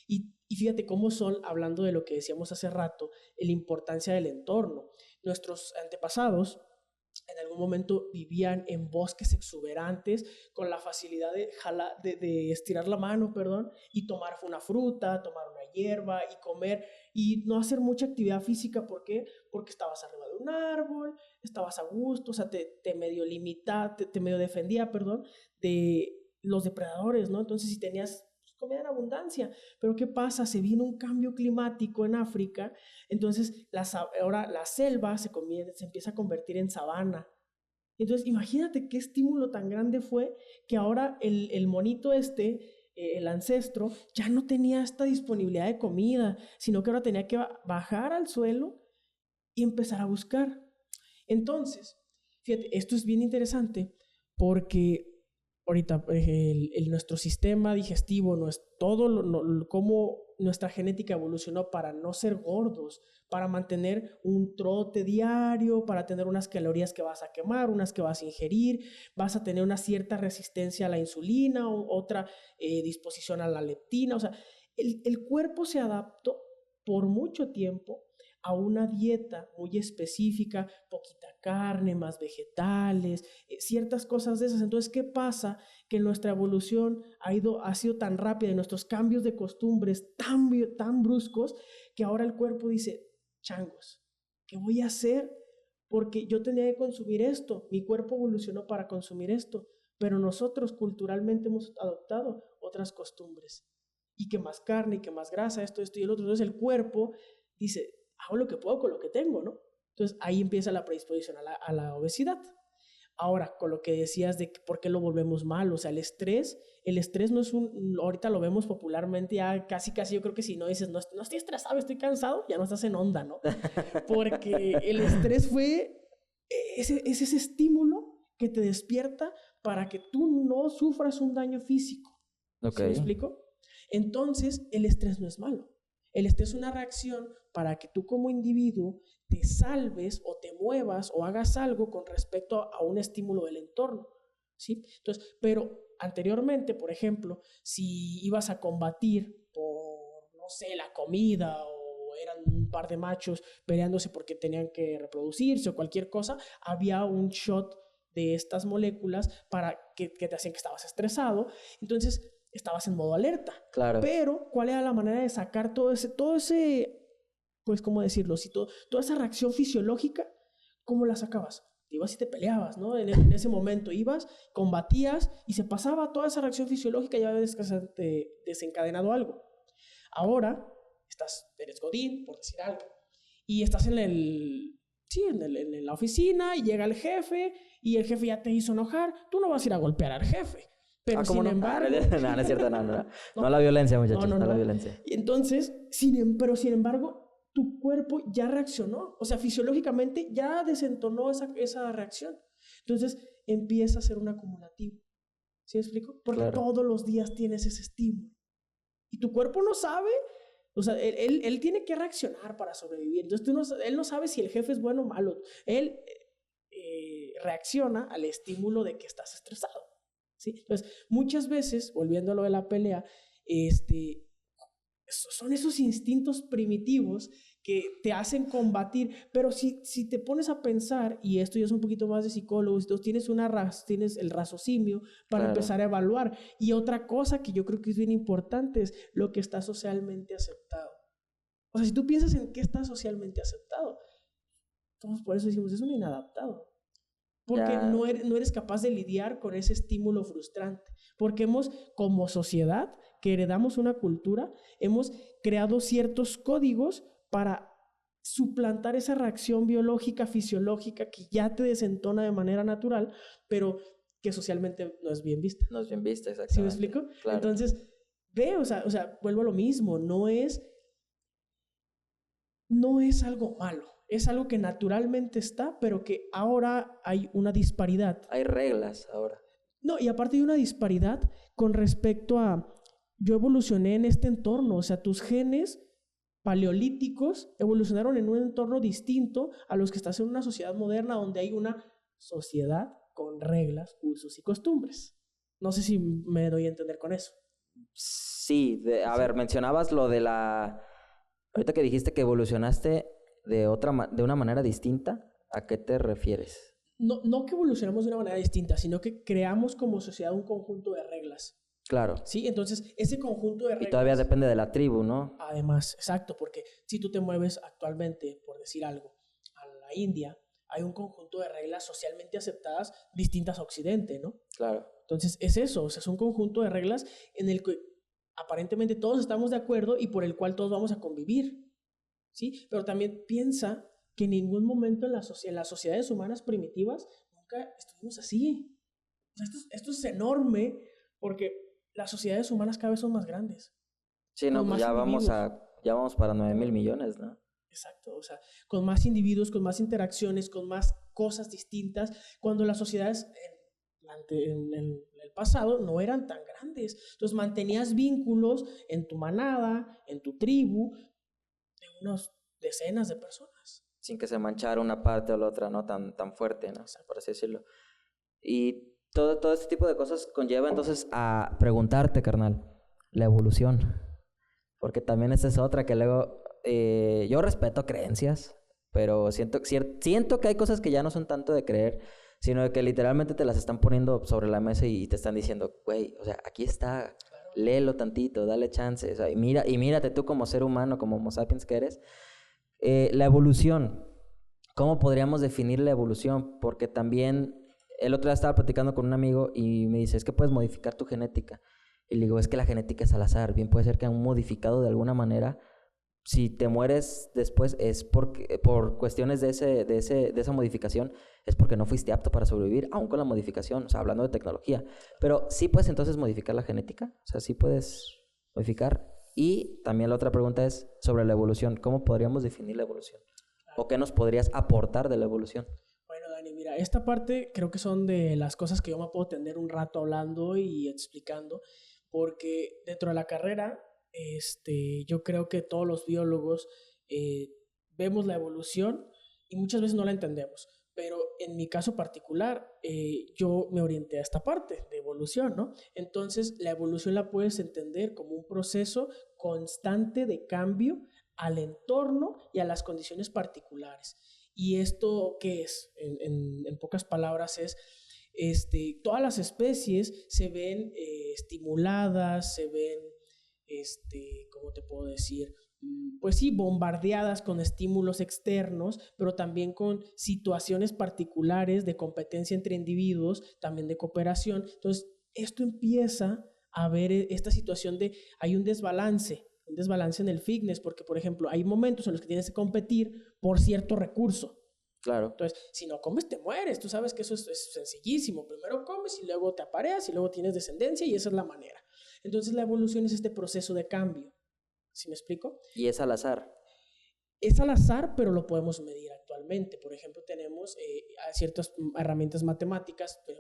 S2: Y fíjate cómo son, hablando de lo que decíamos hace rato, la importancia del entorno. Nuestros antepasados en algún momento vivían en bosques exuberantes con la facilidad de estirar la mano, y tomar una fruta, tomar una hierba y comer y no hacer mucha actividad física. ¿Por qué? Porque estabas arriba de un árbol, estabas a gusto, o sea, te medio limita, te medio defendía, de los depredadores, ¿no? Entonces, si tenías comida en abundancia. Pero ¿qué pasa? Se viene un cambio climático en África, entonces ahora la selva se empieza a convertir en sabana. Entonces, imagínate qué estímulo tan grande fue que ahora el monito el ancestro, ya no tenía esta disponibilidad de comida, sino que ahora tenía que bajar al suelo y empezar a buscar. Entonces, fíjate, esto es bien interesante porque ahorita nuestro sistema digestivo, cómo nuestra genética evolucionó para no ser gordos, para mantener un trote diario, para tener unas calorías que vas a quemar, unas que vas a ingerir, vas a tener una cierta resistencia a la insulina, otra disposición a la leptina. O sea, el cuerpo se adaptó por mucho tiempo a una dieta muy específica, poquita carne, más vegetales, ciertas cosas de esas. Entonces, ¿qué pasa? Que nuestra evolución ha sido tan rápida y nuestros cambios de costumbres tan bruscos que ahora el cuerpo dice, changos, ¿qué voy a hacer? Porque yo tenía que consumir esto, mi cuerpo evolucionó para consumir esto, pero nosotros culturalmente hemos adoptado otras costumbres. Y que más carne, y que más grasa, esto y el otro. Entonces el cuerpo dice, hago lo que puedo con lo que tengo, ¿no? Entonces ahí empieza la predisposición a la obesidad. Ahora, con lo que decías de por qué lo volvemos mal, o sea, el estrés no es ahorita lo vemos popularmente, ya casi yo creo que si no dices, no estoy estresado, estoy cansado, ya no estás en onda, ¿no? Porque el estrés fue ese estímulo que te despierta para que tú no sufras un daño físico.
S1: Okay.
S2: ¿Sí me explico? Entonces, el estrés no es malo. El estrés es una reacción para que tú como individuo te salves o te muevas o hagas algo con respecto a un estímulo del entorno, ¿sí? Entonces, pero anteriormente, por ejemplo, si ibas a combatir por, no sé, la comida o eran un par de machos peleándose porque tenían que reproducirse o cualquier cosa, había un shot de estas moléculas para que te hacían que estabas estresado. Entonces, estabas en modo alerta.
S1: Claro.
S2: Pero, ¿cuál era la manera de sacar todo ese pues, ¿cómo decirlo? Si toda esa reacción fisiológica, ¿cómo la sacabas? Te ibas y te peleabas, ¿no? En ese momento ibas, combatías y se pasaba toda esa reacción fisiológica y ya habías desencadenado algo. Ahora, eres Godín, por decir algo, y estás en la oficina y llega el jefe y el jefe ya te hizo enojar, tú no vas a ir a golpear al jefe. Pero sin embargo...
S1: No, no es cierto, no. No a la violencia, muchachos, no a la violencia.
S2: Entonces, pero sin embargo, tu cuerpo ya reaccionó. O sea, fisiológicamente ya desentonó esa reacción. Entonces, empieza a ser un acumulativo. ¿Sí me explico? Porque todos los días tienes ese estímulo. Y tu cuerpo no sabe... O sea, él tiene que reaccionar para sobrevivir. Entonces, él no sabe si el jefe es bueno o malo. Él reacciona al estímulo de que estás estresado. ¿Sí? Entonces, muchas veces, volviendo a lo de la pelea, son esos instintos primitivos que te hacen combatir, pero si te pones a pensar, y esto ya es un poquito más de psicólogos, tienes el raciocinio para empezar a evaluar. Y otra cosa que yo creo que es bien importante es lo que está socialmente aceptado. O sea, si tú piensas en qué está socialmente aceptado, entonces por eso decimos, es un inadaptado. Porque no eres capaz de lidiar con ese estímulo frustrante. Porque como sociedad, que heredamos una cultura, hemos creado ciertos códigos para suplantar esa reacción biológica, fisiológica, que ya te desentona de manera natural, pero que socialmente no es bien vista.
S1: No es bien vista, exactamente.
S2: ¿Sí me explico? Claro. Entonces, o sea, vuelvo a lo mismo, no es algo malo. Es algo que naturalmente está, pero que ahora hay una disparidad.
S1: Hay reglas ahora.
S2: No, y aparte hay una disparidad con respecto a, yo evolucioné en este entorno, o sea, tus genes paleolíticos evolucionaron en un entorno distinto a los que estás en una sociedad moderna donde hay una sociedad con reglas, usos y costumbres. No sé si me doy a entender con eso.
S1: Sí, a ver, mencionabas lo de la... Ahorita que dijiste que evolucionaste de una manera distinta, ¿a qué te refieres?
S2: No que evolucionamos de una manera distinta, sino que creamos como sociedad un conjunto de reglas.
S1: Claro.
S2: Sí, entonces ese conjunto de reglas...
S1: Y todavía depende de la tribu, ¿no?
S2: Además, exacto, porque si tú te mueves actualmente, por decir algo, a la India, hay un conjunto de reglas socialmente aceptadas distintas a Occidente, ¿no?
S1: Claro.
S2: Entonces es eso, o sea, es un conjunto de reglas en el que aparentemente todos estamos de acuerdo y por el cual todos vamos a convivir, ¿sí? Pero también piensa que en ningún momento en las sociedades humanas primitivas nunca estuvimos así. O sea, esto es enorme porque las sociedades humanas cada vez son más grandes.
S1: Sí, no, pues ya vamos para 9,000 millones, ¿no?
S2: Exacto, o sea, con más individuos, con más interacciones, con más cosas distintas, cuando las sociedades en el pasado no eran tan grandes. Entonces mantenías vínculos en tu manada, en tu tribu, de unas decenas de personas.
S1: Sin que se manchara una parte o la otra, ¿no? Tan fuerte, ¿no? Por así decirlo. Y todo este tipo de cosas conlleva entonces a preguntarte, carnal, la evolución. Porque también esta es otra que luego... yo respeto creencias, pero siento que hay cosas que ya no son tanto de creer, sino de que literalmente te las están poniendo sobre la mesa y te están diciendo, güey, o sea, aquí está, léelo tantito, dale chance, o sea, y mírate tú como ser humano, como Homo sapiens que eres. La evolución, ¿cómo podríamos definir la evolución? Porque también el otro día estaba platicando con un amigo y me dice, es que puedes modificar tu genética. Y le digo, es que la genética es al azar, bien puede ser que han modificado de alguna manera. Si te mueres después es porque, por cuestiones de esa modificación, es porque no fuiste apto para sobrevivir, aún con la modificación, o sea, hablando de tecnología. Pero sí puedes entonces modificar la genética, o sea, sí puedes modificar. Y también la otra pregunta es sobre la evolución. ¿Cómo podríamos definir la evolución? ¿O qué nos podrías aportar de la evolución?
S2: Bueno, Dani, mira, esta parte creo que son de las cosas que yo me puedo tener un rato hablando y explicando, porque dentro de la carrera, yo creo que todos los biólogos vemos la evolución y muchas veces no la entendemos. Pero en mi caso particular, yo me orienté a esta parte de evolución, ¿no? Entonces, la evolución la puedes entender como un proceso constante de cambio al entorno y a las condiciones particulares. ¿Y esto qué es? En pocas palabras es, todas las especies se ven estimuladas, se ven, ¿cómo te puedo decir? Pues sí, bombardeadas con estímulos externos, pero también con situaciones particulares de competencia entre individuos, también de cooperación. Entonces, esto empieza a ver esta situación de, hay un desbalance en el fitness, porque, por ejemplo, hay momentos en los que tienes que competir por cierto recurso.
S1: Claro.
S2: Entonces, si no comes, te mueres. Tú sabes que eso es sencillísimo. Primero comes y luego te apareas y luego tienes descendencia y esa es la manera. Entonces, la evolución es este proceso de cambio. ¿Sí me explico?
S1: Y es al azar.
S2: Es al azar, pero lo podemos medir actualmente. Por ejemplo, tenemos ciertas herramientas matemáticas, pero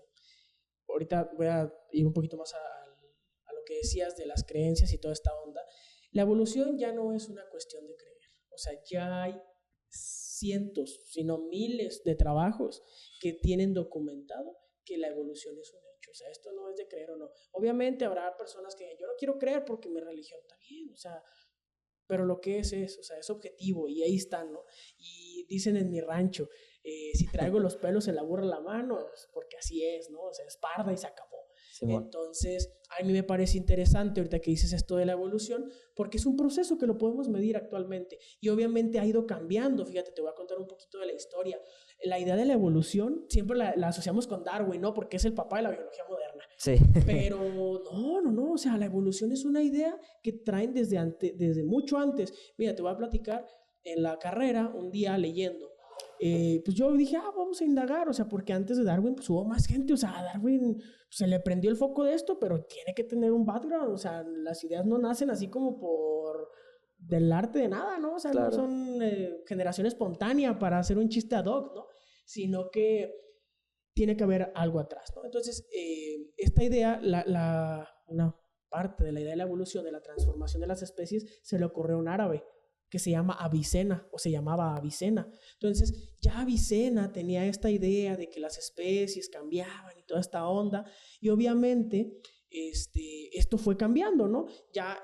S2: ahorita voy a ir un poquito más a lo que decías de las creencias y toda esta onda. La evolución ya no es una cuestión de creer. O sea, ya hay cientos, sino miles de trabajos que tienen documentado que la evolución es un hecho. O sea, esto no es de creer o no. Obviamente habrá personas que yo no quiero creer porque mi religión está bien, o sea, pero lo que es, o sea, es objetivo y ahí están, ¿no? Y dicen en mi rancho, si traigo los pelos en la burra en la mano, es porque así es, ¿no? O sea, es parda y se acabó. Sí, bueno. Entonces, a mí me parece interesante ahorita que dices esto de la evolución, porque es un proceso que lo podemos medir actualmente y obviamente ha ido cambiando. Fíjate, te voy a contar un poquito de la historia. La idea de la evolución siempre la asociamos con Darwin, ¿no? Porque es el papá de la biología moderna.
S1: Sí.
S2: Pero no, o sea, la evolución es una idea que traen desde mucho antes. Mira, te voy a platicar en la carrera, un día leyendo. Pues yo dije, vamos a indagar, o sea, porque antes de Darwin pues hubo más gente, o sea, a Darwin se le prendió el foco de esto, pero tiene que tener un background, o sea, las ideas no nacen así como por del arte de nada, ¿no? O sea, claro, no son generación espontánea para hacer un chiste ad hoc, ¿no? Sino que tiene que haber algo atrás, ¿no? Entonces, esta idea, una parte de la idea de la evolución, de la transformación de las especies, se le ocurrió a un árabe que se llama Avicena, o se llamaba Avicena. Entonces, ya Avicena tenía esta idea de que las especies cambiaban y toda esta onda, y obviamente esto fue cambiando, ¿no? Ya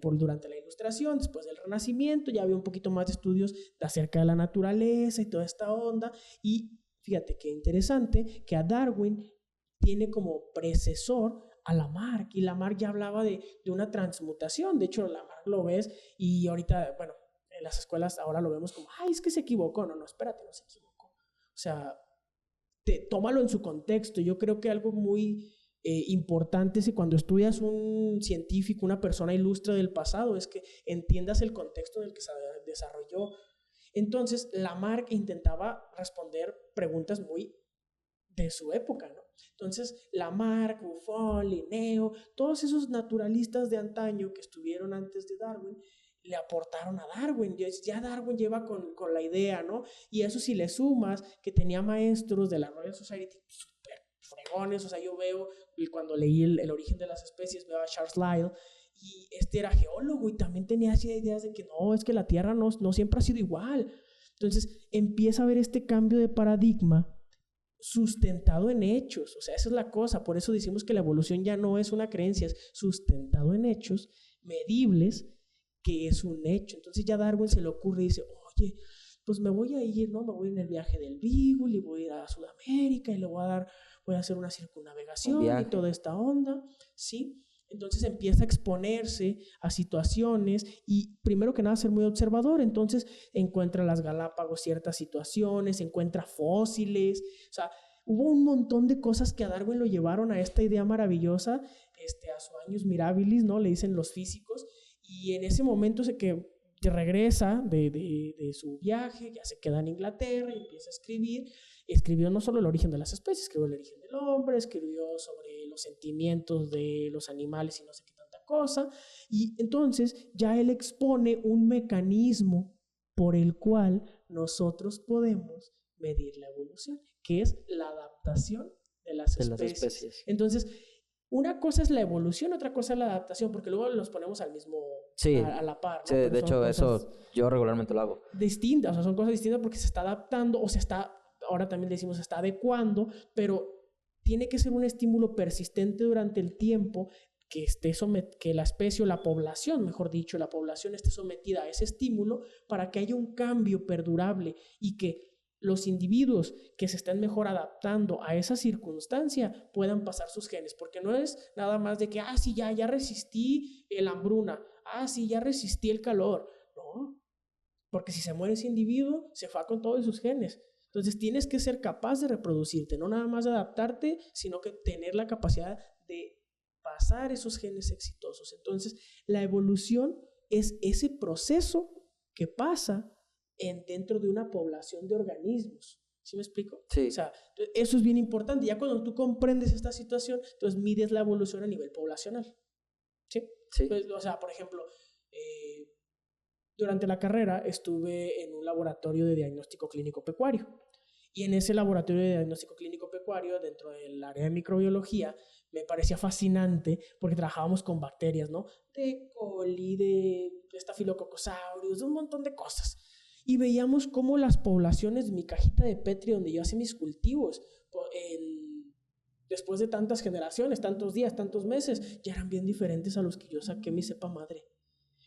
S2: durante la Ilustración, después del Renacimiento, ya había un poquito más de estudios acerca de la naturaleza y toda esta onda, y fíjate qué interesante que a Darwin tiene como precesor a Lamarck, y Lamarck ya hablaba de una transmutación. De hecho, Lamarck lo ves y ahorita, bueno, en las escuelas ahora lo vemos como, ay, es que se equivocó. No, espérate, no se equivocó. O sea, tómalo en su contexto. Yo creo que algo muy importante es que cuando estudias un científico, una persona ilustre del pasado, es que entiendas el contexto en el que se desarrolló. Entonces, Lamarck intentaba responder preguntas muy de su época, ¿no? Entonces, Lamarck, Buffon, Linneo, todos esos naturalistas de antaño que estuvieron antes de Darwin, le aportaron a Darwin. Ya Darwin lleva con la idea, ¿no? Y eso si le sumas que tenía maestros de la Royal Society súper fregones, o sea, yo veo, cuando leí el origen de las especies, veo a Charles Lyell, y era geólogo y también tenía así ideas de que no, es que la Tierra no siempre ha sido igual. Entonces, empieza a haber este cambio de paradigma sustentado en hechos. O sea, esa es la cosa. Por eso decimos que la evolución ya no es una creencia, es sustentado en hechos medibles, que es un hecho. Entonces ya a Darwin se le ocurre y dice, oye, pues me voy a ir, ¿no? Me voy en el viaje del Beagle y voy a ir a Sudamérica y voy a hacer una circunnavegación y toda esta onda, ¿sí? Entonces empieza a exponerse a situaciones y primero que nada ser muy observador. Entonces encuentra las Galápagos ciertas situaciones, encuentra fósiles, o sea, hubo un montón de cosas que a Darwin lo llevaron a esta idea maravillosa, a su años mirabilis, ¿no? Le dicen los físicos, y en ese momento que regresa de su viaje, ya se queda en Inglaterra y empieza a escribir. Escribió no solo el origen de las especies, escribió el origen del hombre, escribió sobre los sentimientos de los animales y no sé qué tanta cosa. Y entonces ya él expone un mecanismo por el cual nosotros podemos medir la evolución, que es la adaptación de las especies. Entonces, una cosa es la evolución, otra cosa es la adaptación, porque luego los ponemos al mismo,
S1: sí,
S2: a la par, ¿no?
S1: Sí, de hecho, eso yo regularmente lo hago.
S2: Distintas, o sea, son cosas distintas porque se está adaptando o ahora también decimos se está adecuando, pero tiene que ser un estímulo persistente durante el tiempo, que la especie o la población, mejor dicho, la población esté sometida a ese estímulo para que haya un cambio perdurable y que los individuos que se estén mejor adaptando a esa circunstancia puedan pasar sus genes, porque no es nada más de que, sí, ya resistí la hambruna, sí, ya resistí el calor, no, porque si se muere ese individuo, se fue con todos sus genes. Entonces tienes que ser capaz de reproducirte, no nada más de adaptarte, sino que tener la capacidad de pasar esos genes exitosos. Entonces la evolución es ese proceso que pasa dentro de una población de organismos. ¿Sí me explico?
S1: Sí.
S2: O sea, eso es bien importante. Ya cuando tú comprendes esta situación, entonces mides la evolución a nivel poblacional. ¿Sí?
S1: Sí.
S2: Entonces, o sea, por ejemplo, durante la carrera estuve en un laboratorio de diagnóstico clínico pecuario. Y en ese laboratorio de diagnóstico clínico pecuario, dentro del área de microbiología, me parecía fascinante porque trabajábamos con bacterias, ¿no? De coli, de Staphylococcus aureus, de un montón de cosas. Y veíamos cómo las poblaciones de mi cajita de Petri, donde yo hacía mis cultivos, después de tantas generaciones, tantos días, tantos meses, ya eran bien diferentes a los que yo saqué mi cepa madre.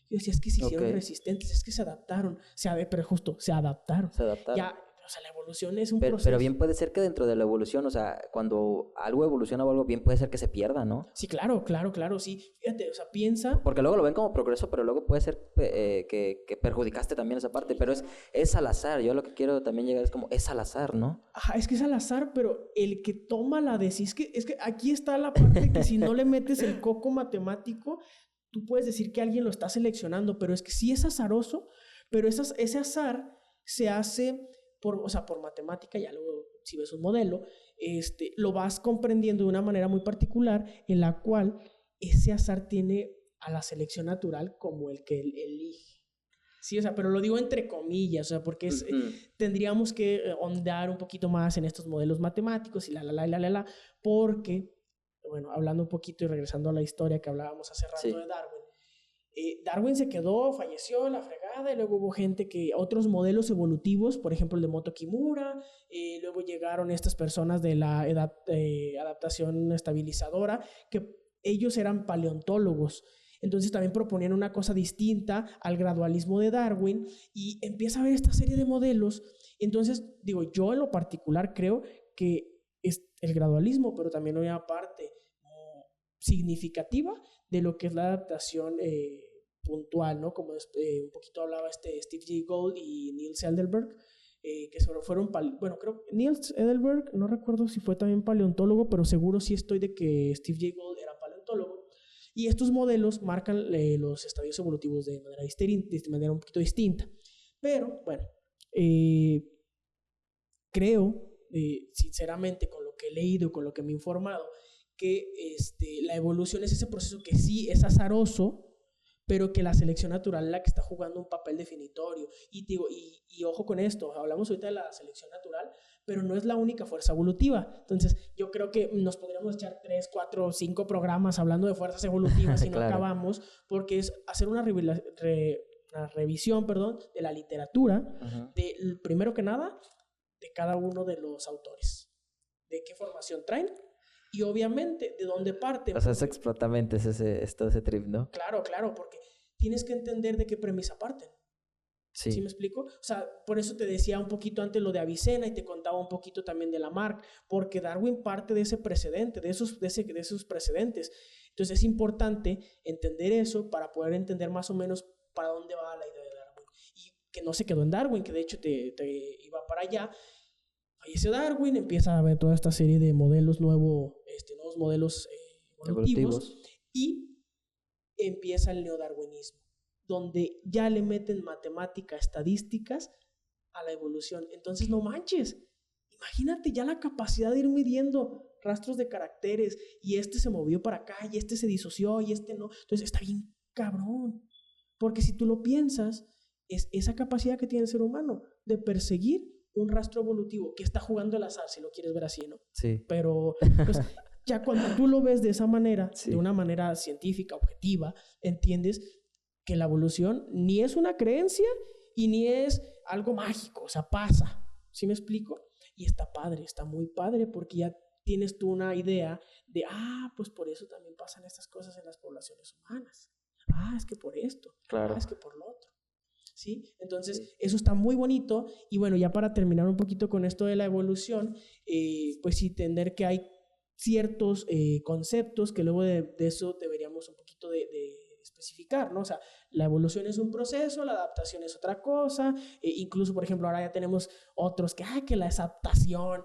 S2: Yo decía, es que se hicieron resistentes, es que se adaptaron, se adaptaron. Ya, o sea, la evolución es un proceso.
S1: Pero bien puede ser que dentro de la evolución, o sea, cuando algo evoluciona o algo, bien puede ser que se pierda, ¿no?
S2: Sí, claro, sí. Fíjate, o sea, piensa...
S1: Porque luego lo ven como progreso, pero luego puede ser que perjudicaste también esa parte. Pero es al azar. Yo lo que quiero también llegar es como, es al azar, ¿no?
S2: Ajá, es que es al azar, pero el que toma la decisión... Es que aquí está la parte que si no le metes el coco matemático, tú puedes decir que alguien lo está seleccionando, pero es que sí es azaroso, pero ese azar se hace... por matemática, ya luego si ves un modelo, lo vas comprendiendo de una manera muy particular en la cual ese azar tiene a la selección natural como el que elige. Sí, o sea, pero lo digo entre comillas, o sea, porque tendríamos que ahondar un poquito más en estos modelos matemáticos y porque, bueno, hablando un poquito y regresando a la historia que hablábamos hace rato de Darwin, Darwin se quedó, falleció, la fregada, y luego hubo otros modelos evolutivos, por ejemplo el de Moto Kimura, luego llegaron estas personas de la adaptación estabilizadora, que ellos eran paleontólogos. Entonces también proponían una cosa distinta al gradualismo de Darwin y empieza a haber esta serie de modelos. Entonces, digo, yo en lo particular creo que es el gradualismo, pero también hay una parte significativa de lo que es la adaptación puntual, ¿no? Como un poquito hablaba Steve Jay Gould y Niels Edelberg, que fueron, bueno, creo que Niels Edelberg, no recuerdo si fue también paleontólogo, pero seguro sí estoy de que Steve Jay Gould era paleontólogo. Y estos modelos marcan los estadios evolutivos de manera un poquito distinta. Pero, bueno, creo, sinceramente, con lo que he leído, con lo que me he informado, que la evolución es ese proceso que sí es azaroso, pero que la selección natural es la que está jugando un papel definitorio. Y digo, y ojo con esto, hablamos ahorita de la selección natural, pero no es la única fuerza evolutiva. Entonces, yo creo que nos podríamos echar 3, 4, 5 programas hablando de fuerzas evolutivas y no acabamos, porque es hacer una revisión, de la literatura, primero que nada, de cada uno de los autores, de qué formación traen, y obviamente, ¿de dónde parte?
S1: O sea, es explotamente todo ese trip, ¿no?
S2: Claro, porque tienes que entender de qué premisa parten. ¿Sí me explico? O sea, por eso te decía un poquito antes lo de Avicena y te contaba un poquito también de Lamarck, porque Darwin parte de ese precedente, de esos precedentes. Entonces es importante entender eso para poder entender más o menos para dónde va la idea de Darwin. Y que no se quedó en Darwin, que de hecho te iba para allá. Fallece Darwin, empieza a haber toda esta serie de modelos nuevos modelos evolutivos y empieza el neodarwinismo, donde ya le meten matemáticas, estadísticas a la evolución. Entonces, no manches, imagínate ya la capacidad de ir midiendo rastros de caracteres y se movió para acá y se disoció y no. Entonces, está bien cabrón, porque si tú lo piensas, es esa capacidad que tiene el ser humano de perseguir un rastro evolutivo que está jugando al azar, si lo quieres ver así, ¿no?
S1: Sí.
S2: Pero pues, ya cuando tú lo ves de esa manera, de una manera científica, objetiva, entiendes que la evolución ni es una creencia y ni es algo mágico, o sea, pasa. ¿Sí me explico? Y está padre, está muy padre, porque ya tienes tú una idea de, pues por eso también pasan estas cosas en las poblaciones humanas. Es que por esto.
S1: Claro.
S2: Es que por lo otro. ¿Sí? Entonces, eso está muy bonito. Y bueno, ya para terminar un poquito con esto de la evolución, pues sí, entender que hay ciertos conceptos que luego de eso deberíamos un poquito de especificar, ¿no? O sea, la evolución es un proceso, la adaptación es otra cosa, incluso, por ejemplo, ahora ya tenemos otros que la exaptación,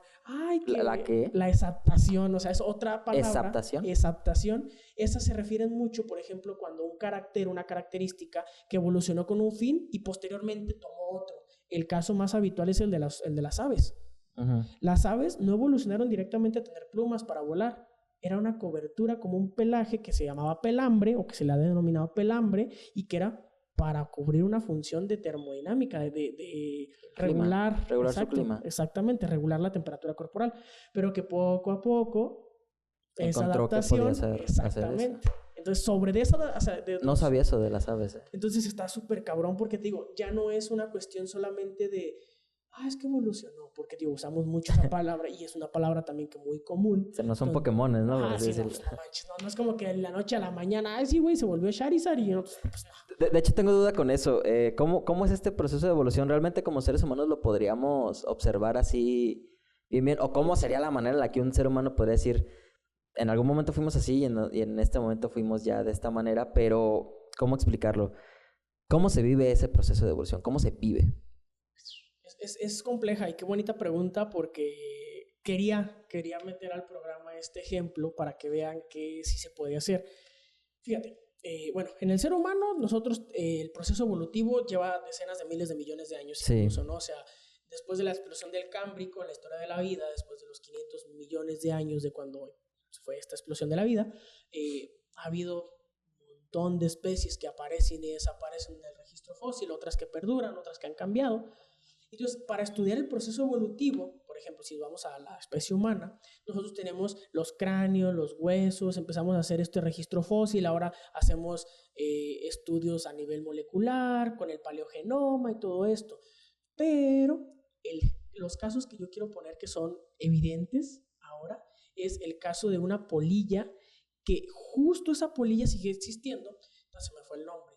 S1: ¿La qué?
S2: La exaptación, o sea, es otra palabra.
S1: ¿Exaptación?
S2: Exaptación. Esas se refieren mucho, por ejemplo, cuando un carácter, una característica que evolucionó con un fin y posteriormente tomó otro. El caso más habitual es el de las aves. Uh-huh. Las aves no evolucionaron directamente a tener plumas para volar. Era una cobertura como un pelaje que se llamaba pelambre o que se le ha denominado pelambre y que era para cubrir una función de termodinámica, de regular
S1: su clima.
S2: Exactamente, regular la temperatura corporal, pero que poco a poco esa adaptación, exactamente. Entonces, sobre de esa... O sea,
S1: no sabía eso de las aves.
S2: Entonces está súper cabrón porque te digo, ya no es una cuestión solamente de es que evolucionó, porque digo, usamos mucho esa palabra y es una palabra también que muy común.
S1: O sea, no son Pokémones, ¿no?
S2: Sí, no es como que de la noche a la mañana, sí, güey, se volvió Charizard y no, pues no.
S1: De hecho, tengo duda con eso. ¿Cómo es este proceso de evolución? ¿Realmente como seres humanos lo podríamos observar así bien? ¿O cómo sería la manera en la que un ser humano podría decir, en algún momento fuimos así y en este momento fuimos ya de esta manera, pero ¿cómo explicarlo? ¿Cómo se vive ese proceso de evolución? ¿Cómo se vive?
S2: Es compleja y qué bonita pregunta porque quería meter al programa este ejemplo para que vean que sí se puede hacer. Fíjate, bueno, en el ser humano nosotros el proceso evolutivo lleva decenas de miles de millones de años incluso, ¿no? O sea, después de la explosión del Cámbrico en la historia de la vida, después de los 500 millones de años de cuando fue esta explosión de la vida, ha habido un montón de especies que aparecen y desaparecen en el registro fósil, otras que perduran, otras que han cambiado. Entonces, para estudiar el proceso evolutivo, por ejemplo, si vamos a la especie humana, nosotros tenemos los cráneos, los huesos, empezamos a hacer este registro fósil, ahora hacemos estudios a nivel molecular, con el paleogenoma y todo esto. Pero los casos que yo quiero poner que son evidentes ahora es el caso de una polilla, que justo esa polilla sigue existiendo, no se me fue el nombre,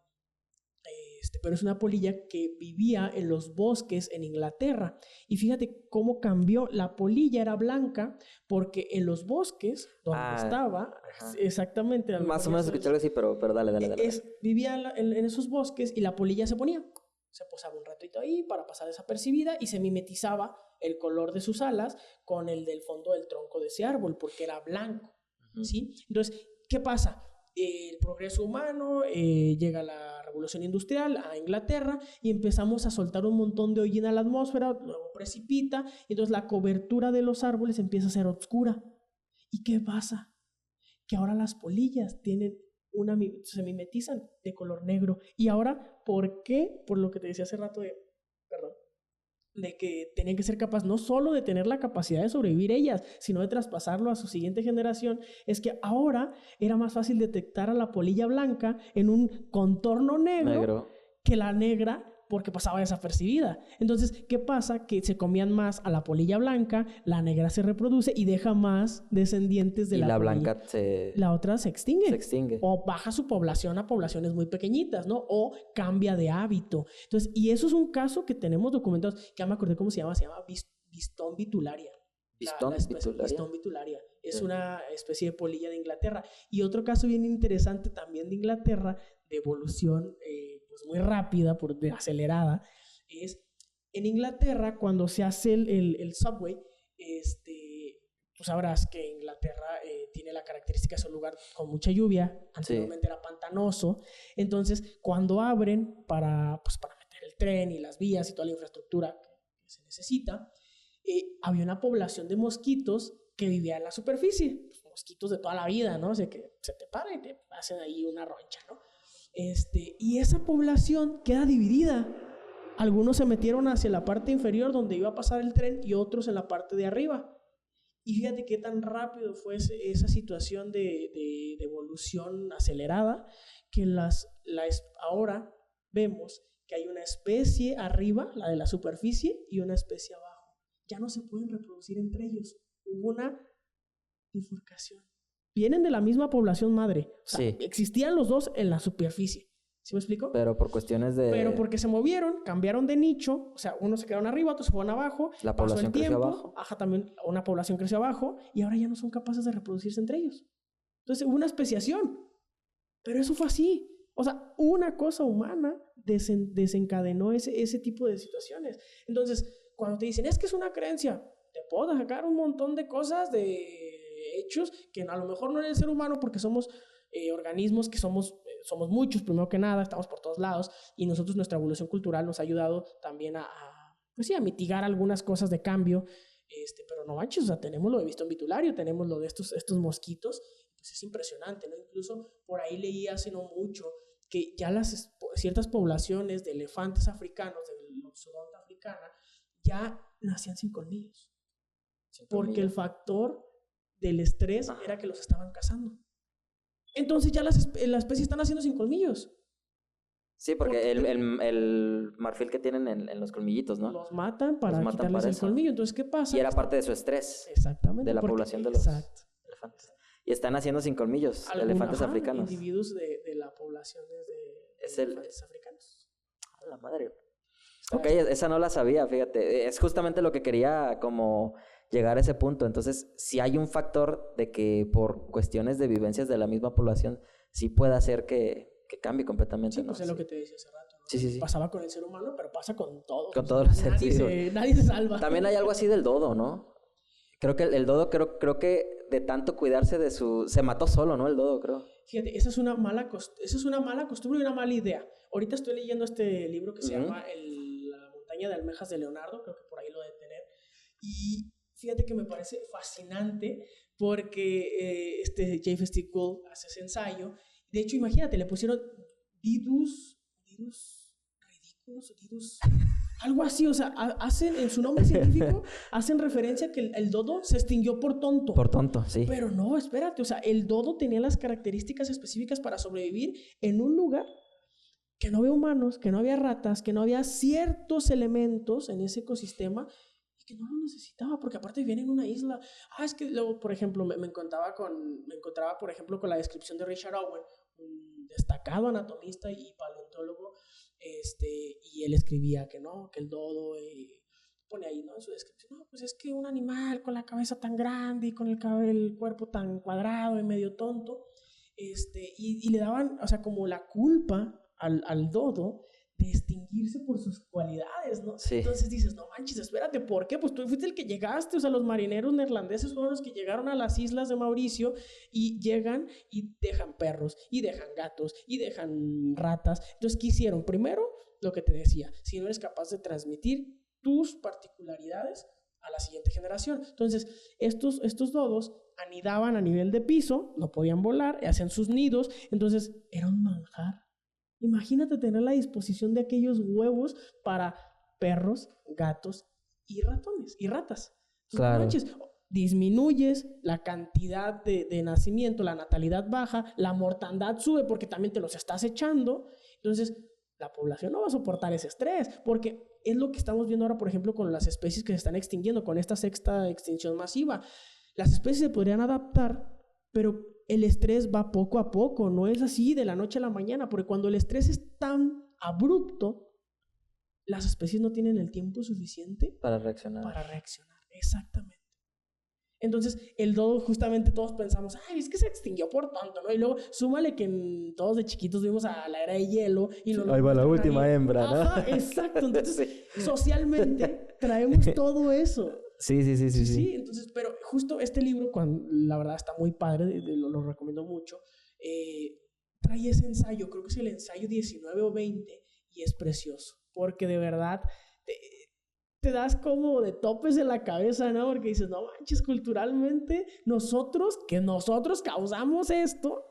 S2: pero es una polilla que vivía en los bosques en Inglaterra. Y fíjate cómo cambió. La polilla era blanca porque en los bosques donde estaba, exactamente.
S1: Más o menos escuché algo así, pero dale.
S2: Vivía en esos bosques y la polilla se posaba un ratito ahí para pasar desapercibida y se mimetizaba el color de sus alas con el del fondo del tronco de ese árbol porque era blanco, ¿sí? Entonces, ¿qué pasa? El progreso humano, llega la revolución industrial a Inglaterra y empezamos a soltar un montón de hollín a la atmósfera, luego precipita y entonces la cobertura de los árboles empieza a ser oscura. ¿Y qué pasa? Que ahora las polillas se mimetizan de color negro. Y ahora, ¿por qué? Por lo que te decía hace rato de que tenían que ser capaces no solo de tener la capacidad de sobrevivir ellas, sino de traspasarlo a su siguiente generación, es que ahora era más fácil detectar a la polilla blanca en un contorno negro. Que la negra, porque pasaba desapercibida. Entonces, ¿qué pasa? Que se comían más a la polilla blanca, la negra se reproduce y deja más descendientes de la polilla.
S1: Blanca
S2: la otra se extingue.
S1: Se
S2: O baja su población a poblaciones muy pequeñitas, ¿no? O cambia de hábito. Entonces, y eso es un caso que tenemos documentados, que ya me acordé cómo se llama Bistón vitularia. Bistón vitularia. Es una especie de polilla de Inglaterra. Y otro caso bien interesante también de Inglaterra, de evolución pues muy rápida, acelerada, es en Inglaterra cuando se hace el subway, tú sabrás que Inglaterra tiene la característica de ser un lugar con mucha lluvia, anteriormente era pantanoso, entonces cuando abren para meter el tren y las vías y toda la infraestructura que se necesita, había una población de mosquitos que vivía en la superficie, pues, mosquitos de toda la vida, ¿no? O sea, que se te paran y te hacen ahí una roncha, ¿no? Y esa población queda dividida. Algunos se metieron hacia la parte inferior donde iba a pasar el tren y otros en la parte de arriba. Y fíjate qué tan rápido fue esa situación de evolución acelerada que ahora vemos que hay una especie arriba, la de la superficie, y una especie abajo. Ya no se pueden reproducir entre ellos. Hubo una bifurcación. Vienen de la misma población madre. O sea, existían los dos en la superficie. ¿Sí me explico?
S1: Pero por cuestiones de...
S2: Pero porque se movieron, cambiaron de nicho. O sea, unos se quedaron arriba, otros se fueron abajo.
S1: La población creció abajo.
S2: También una población creció abajo. Y ahora ya no son capaces de reproducirse entre ellos. Entonces hubo una especiación. Pero eso fue así. O sea, una cosa humana desencadenó ese tipo de situaciones. Entonces, cuando te dicen, es que es una creencia, te puedo sacar un montón de cosas, de hechos, que a lo mejor no es el ser humano porque somos organismos que somos muchos, primero que nada, estamos por todos lados, y nuestra evolución cultural nos ha ayudado también a mitigar algunas cosas de cambio, pero no manches, o sea, tenemos lo de Bistón vitulario, tenemos lo de estos mosquitos, pues es impresionante, ¿no? Incluso por ahí leí hace no mucho que ya ciertas poblaciones de elefantes africanos, de la Loxodonta africana, ya nacían sin colmillos. Porque el factor del estrés era que los estaban cazando. Entonces ya las especies están naciendo sin colmillos.
S1: Sí, porque el marfil que tienen en los colmillitos, ¿no?
S2: Los matan para quitarles el colmillo. Entonces, ¿qué pasa?
S1: Y era parte de su estrés.
S2: Exactamente.
S1: De la población de los elefantes. Y están naciendo sin colmillos, elefantes africanos.
S2: Individuos de la población de elefantes africanos.
S1: A la madre. Ok, esa no la sabía, fíjate. Es justamente lo que quería como llegar a ese punto. Entonces, si hay un factor de que por cuestiones de vivencias de la misma población, sí puede hacer que cambie completamente.
S2: Sí, pues es lo que te decía hace rato, ¿no?
S1: Sí.
S2: Pasaba con el ser humano, pero pasa con todo.
S1: Con todos los seres.
S2: Nadie se salva.
S1: También hay algo así del dodo, ¿no? Creo que el dodo, creo que de tanto cuidarse de se mató solo, ¿no? El dodo, creo.
S2: Fíjate, esa es una mala costumbre y una mala idea. Ahorita estoy leyendo este libro que se llama La montaña de almejas de Leonardo, creo que por ahí lo debe tener. Y fíjate que me parece fascinante porque J.F. Gould hace ese ensayo. De hecho, imagínate, le pusieron Didus ridículos, Didus... Algo así, o sea, hacen, en su nombre científico, hacen referencia a que el dodo se extinguió por tonto.
S1: Por tonto, sí.
S2: Pero no, espérate, o sea, el dodo tenía las características específicas para sobrevivir en un lugar que no había humanos, que no había ratas, que no había ciertos elementos en ese ecosistema y que no lo necesitaba, porque aparte viene en una isla. Es que luego, por ejemplo, me encontraba, por ejemplo, con la descripción de Richard Owen, un destacado anatomista y paleontólogo, y él escribía que no, que el dodo, pone ahí, ¿no? En su descripción, no, pues es que un animal con la cabeza tan grande y con el cuerpo tan cuadrado y medio tonto, y le daban, o sea, como la culpa al dodo de extinguirse por sus cualidades, ¿no?
S1: Sí.
S2: Entonces dices, no manches, espérate, ¿por qué? Pues tú fuiste el que llegaste, o sea, los marineros neerlandeses fueron los que llegaron a las islas de Mauricio y llegan y dejan perros, y dejan gatos, y dejan ratas. Entonces, ¿qué hicieron? Primero, lo que te decía, si no eres capaz de transmitir tus particularidades a la siguiente generación. Entonces, estos dodos anidaban a nivel de piso, no podían volar, hacían sus nidos, entonces era un manjar. Imagínate tener la disposición de aquellos huevos para perros, gatos y ratones y ratas. Entonces,
S1: claro.
S2: Manches, disminuyes la cantidad de nacimiento, la natalidad baja, la mortandad sube porque también te los estás echando. Entonces, la población no va a soportar ese estrés, porque es lo que estamos viendo ahora, por ejemplo, con las especies que se están extinguiendo, con esta sexta extinción masiva. Las especies se podrían adaptar, pero el estrés va poco a poco, no es así de la noche a la mañana, porque cuando el estrés es tan abrupto, las especies no tienen el tiempo suficiente
S1: para reaccionar.
S2: Exactamente. Entonces, el dodo, justamente todos pensamos, es que se extinguió por tonto, ¿no? Y luego, súmale que todos de chiquitos vimos a la era de hielo. Y
S1: ahí va la última hembra, ¿no?
S2: Ajá, exacto. Entonces, socialmente, traemos todo eso.
S1: Sí.
S2: Entonces, pero justo este libro, la verdad está muy padre, lo recomiendo mucho, trae ese ensayo, creo que es el ensayo 19 o 20, y es precioso, porque de verdad te das como de topes en la cabeza, ¿no? Porque dices, no manches, culturalmente, nosotros causamos esto,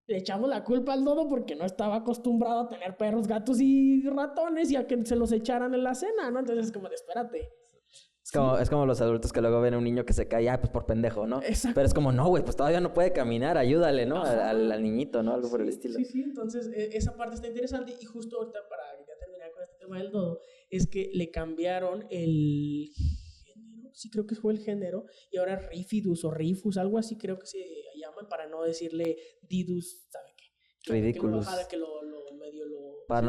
S2: le echamos la culpa al dodo porque no estaba acostumbrado a tener perros, gatos y ratones y a que se los echaran en la cena, ¿no? Entonces es como de, espérate.
S1: Es como los adultos que luego ven a un niño que se cae, pues por pendejo, ¿no?
S2: Exacto.
S1: Pero es como, no, güey, pues todavía no puede caminar, ayúdale, ¿no? Al niñito, ¿no? Algo por el estilo.
S2: Sí, entonces esa parte está interesante y justo ahorita para ya terminar con este tema del dodo, es que le cambiaron el género, sí creo que fue el género, y ahora Rifidus o Rifus, algo así creo que se llama, para no decirle Didus, ¿sabe qué?
S1: Ridículos.
S2: Que lo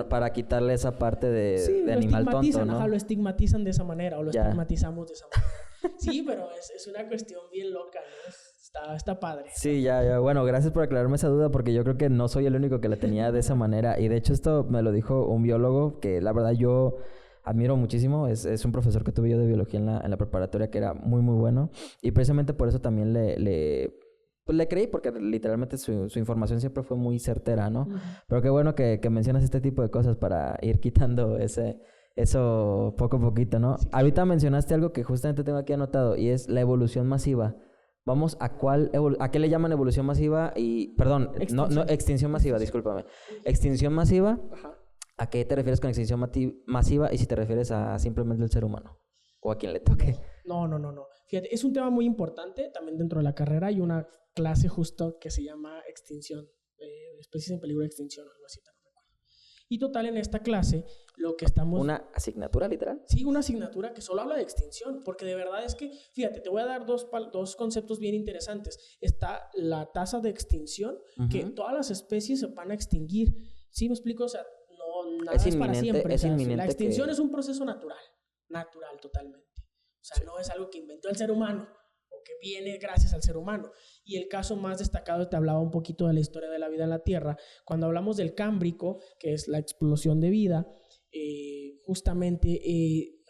S1: para quitarle esa parte de animal tonto, ¿no?
S2: Lo estigmatizan de esa manera, o lo estigmatizamos de esa manera. Sí, pero es una cuestión bien loca, ¿no? Está padre.
S1: Sí, ya. Bueno, gracias por aclararme esa duda, porque yo creo que no soy el único que la tenía de esa manera. Y de hecho esto me lo dijo un biólogo que la verdad yo admiro muchísimo. Es un profesor que tuve yo de biología en la preparatoria que era muy, muy bueno. Y precisamente por eso también pues le creí, porque literalmente su información siempre fue muy certera, ¿no? Uh-huh. Pero qué bueno que mencionas este tipo de cosas para ir quitando eso poco a poquito, ¿no? Sí. Ahorita mencionaste algo que justamente tengo aquí anotado, y es la evolución masiva. Vamos ¿a qué le llaman evolución masiva? Perdón, extinción masiva, discúlpame. Extinción masiva, ajá. ¿A qué te refieres con extinción masiva? Y si te refieres a simplemente el ser humano, o a quien le toque.
S2: No. Fíjate, es un tema muy importante. También dentro de la carrera hay una clase justo que se llama extinción, especies en peligro de extinción, algo así, no recuerdo. Y total, en esta clase, lo que estamos...
S1: ¿Una asignatura literal?
S2: Sí, una asignatura que solo habla de extinción, porque de verdad es que, fíjate, te voy a dar dos conceptos bien interesantes. Está la tasa de extinción, uh-huh. que todas las especies se van a extinguir. ¿Sí me explico? O sea, nada es para siempre.
S1: Es inminente.
S2: La extinción es un proceso natural totalmente. O sea, sí. No es algo que inventó el ser humano o que viene gracias al ser humano. Y el caso más destacado, te hablaba un poquito de la historia de la vida en la Tierra. Cuando hablamos del Cámbrico, que es la explosión de vida, justamente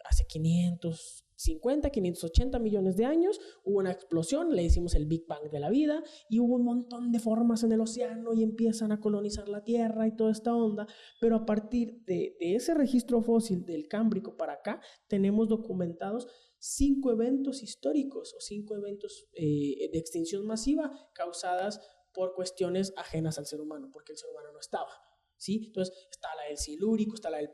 S2: hace 580 millones de años hubo una explosión, le hicimos el Big Bang de la vida, y hubo un montón de formas en el océano y empiezan a colonizar la Tierra y toda esta onda. Pero a partir de ese registro fósil del Cámbrico para acá, tenemos documentados 5 eventos históricos o 5 eventos de extinción masiva causadas por cuestiones ajenas al ser humano, porque el ser humano no estaba, ¿sí? Entonces está la del silúrico, está la del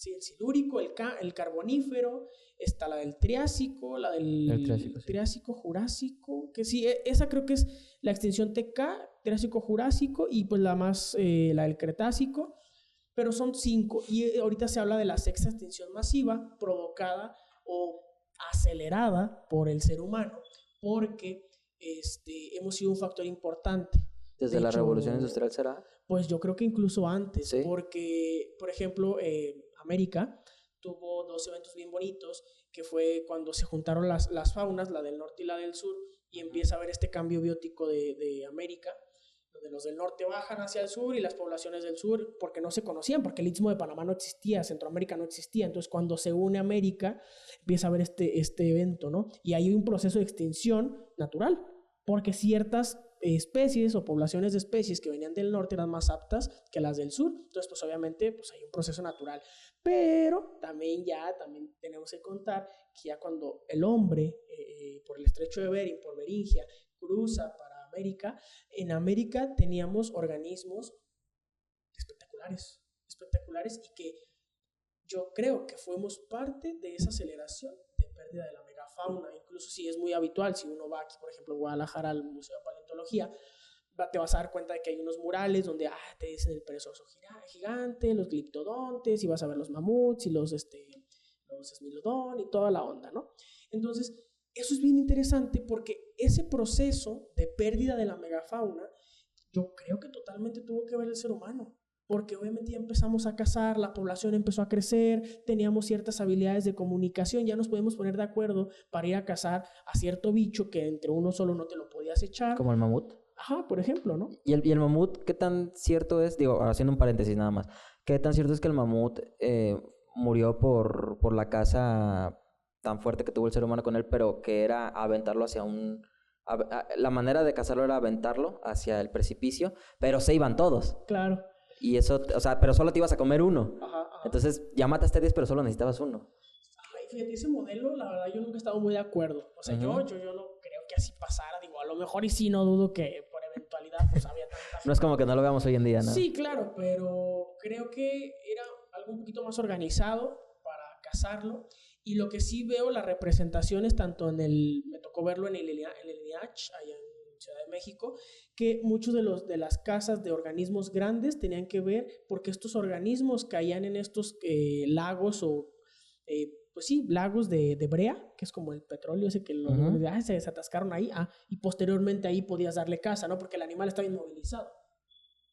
S2: el silúrico, el carbonífero, está la del triásico, la del
S1: Triásico, sí.
S2: triásico, jurásico, que sí, esa creo que es la extinción TK, triásico, jurásico, y pues la del cretácico, pero son 5, y ahorita se habla de la sexta extinción masiva provocada o acelerada por el ser humano, porque hemos sido un factor importante.
S1: ¿Desde la revolución industrial será?
S2: Pues yo creo que incluso antes,
S1: ¿Sí?
S2: porque, por ejemplo, América tuvo 2 eventos bien bonitos, que fue cuando se juntaron las faunas, la del norte y la del sur, y empieza a haber este cambio biótico de América, donde los del norte bajan hacia el sur y las poblaciones del sur, porque no se conocían, porque el Istmo de Panamá no existía, Centroamérica no existía. Entonces, cuando se une América, empieza a haber este evento, ¿no? Y hay un proceso de extinción natural, porque ciertas especies o poblaciones de especies que venían del norte eran más aptas que las del sur. Entonces, pues obviamente, pues hay un proceso natural. Pero también tenemos que contar que ya cuando el hombre, por el estrecho de Bering, por Beringia, cruza para América, en América teníamos organismos espectaculares, y que yo creo que fuimos parte de esa aceleración de pérdida de la megafauna. Incluso si es muy habitual, si uno va aquí, por ejemplo, en Guadalajara al Museo de Paleontología, te vas a dar cuenta de que hay unos murales donde te dicen el perezoso gigante, los gliptodontes, y vas a ver los mamuts y los esmilodón y toda la onda, ¿no? Entonces, eso es bien interesante porque ese proceso de pérdida de la megafauna, yo creo que totalmente tuvo que ver el ser humano, porque obviamente ya empezamos a cazar, la población empezó a crecer, teníamos ciertas habilidades de comunicación, ya nos podemos poner de acuerdo para ir a cazar a cierto bicho que entre uno solo no te lo podías echar.
S1: Como el mamut.
S2: Ajá, por ejemplo, ¿no?
S1: ¿Y el mamut qué tan cierto es? Digo, haciendo un paréntesis nada más. ¿Qué tan cierto es que el mamut murió por la caza tan fuerte que tuvo el ser humano con él, pero que era aventarlo hacia la manera de cazarlo era aventarlo hacia el precipicio, pero se iban todos?
S2: Claro.
S1: Y eso, o sea, pero solo te ibas a comer uno.
S2: Ajá.
S1: Entonces ya mataste 10, pero solo necesitabas uno.
S2: Ay, fíjate, ese modelo, la verdad, yo nunca he estado muy de acuerdo. O sea, yo no creo que así pasara. Digo, a lo mejor y sí, no dudo que por eventualidad pues había tanta gente.
S1: No es como que no lo veamos hoy en día, ¿no?
S2: Sí, claro, pero creo que era algo un poquito más organizado para cazarlo. Y lo que sí veo, las representaciones, tanto me tocó verlo en el INAH, allá en Ciudad de México, que muchos de las casas de organismos grandes tenían que ver porque estos organismos caían en estos lagos o, pues sí, lagos de brea, que es como el petróleo ese que se atascaron ahí, y posteriormente ahí podías darle caza, ¿no? Porque el animal estaba inmovilizado.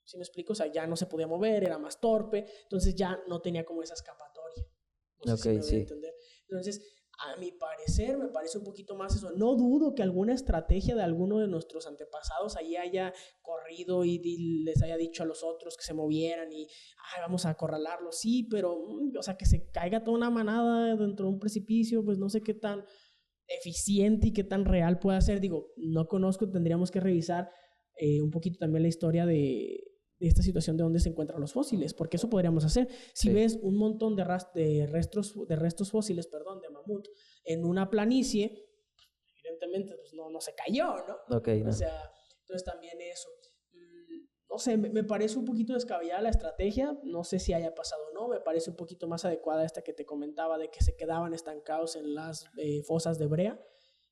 S2: ¿Sí me explico? O sea, ya no se podía mover, era más torpe, entonces ya no tenía como esa escapatoria. No sé si me voy a entender. Entonces, a mi parecer, me parece un poquito más eso. No dudo que alguna estrategia de alguno de nuestros antepasados ahí haya corrido y les haya dicho a los otros que se movieran y vamos a acorralarlos. Sí, pero, o sea, que se caiga toda una manada dentro de un precipicio, pues no sé qué tan eficiente y qué tan real puede ser. Digo, no conozco, tendríamos que revisar un poquito también la historia de esta situación de dónde se encuentran los fósiles, porque eso podríamos hacer. Si ves un montón de restos fósiles, de mamut, en una planicie, evidentemente pues no se cayó, ¿no?
S1: Okay, no.
S2: O sea, entonces también eso. No sé, me parece un poquito descabellada la estrategia, no sé si haya pasado o no, me parece un poquito más adecuada esta que te comentaba de que se quedaban estancados en las fosas de brea.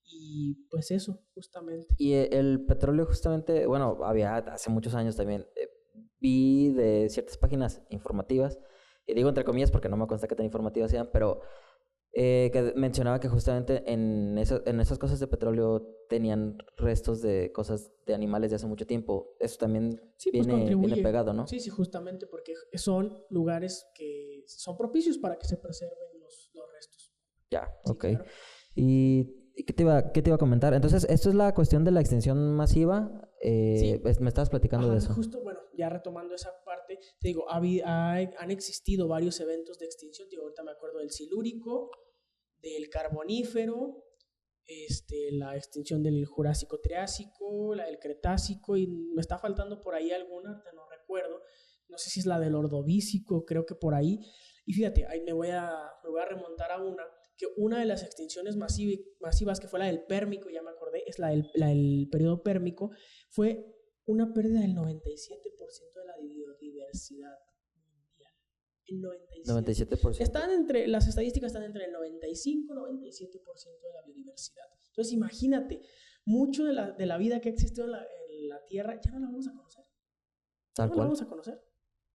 S2: Y pues eso, justamente.
S1: Y el petróleo justamente, bueno, había hace muchos años también, vi de ciertas páginas informativas, y digo entre comillas porque no me consta que tan informativas sean, pero que mencionaba que justamente en esas cosas de petróleo tenían restos de cosas de animales de hace mucho tiempo. Eso también viene pegado, ¿no?
S2: Sí, justamente porque son lugares que son propicios para que se preserven los restos.
S1: Ya,
S2: sí,
S1: ok.
S2: Claro.
S1: ¿Y qué te iba a comentar? Entonces, esto es la cuestión de la extinción masiva.
S2: Sí.
S1: Me estabas platicando de eso.
S2: Justo, bueno, ya retomando esa parte, te digo, han existido varios eventos de extinción. Te digo, ahorita me acuerdo del silúrico, del carbonífero, la extinción del Jurásico-Triásico, la del Cretácico, y me está faltando por ahí alguna, ahorita no recuerdo. No sé si es la del Ordovícico, creo que por ahí. Y fíjate, ahí me voy a remontar a una de las extinciones masivas, que fue la del Pérmico, ya me acordé acordé, es la del periodo pérmico, fue una pérdida del 97% de la biodiversidad mundial. El 97%. Las estadísticas están entre el 95 y 97% de la biodiversidad. Entonces imagínate, mucho de la vida que ha existido en la Tierra ya no la vamos a conocer.
S1: Tal
S2: no
S1: cual.
S2: la vamos a conocer.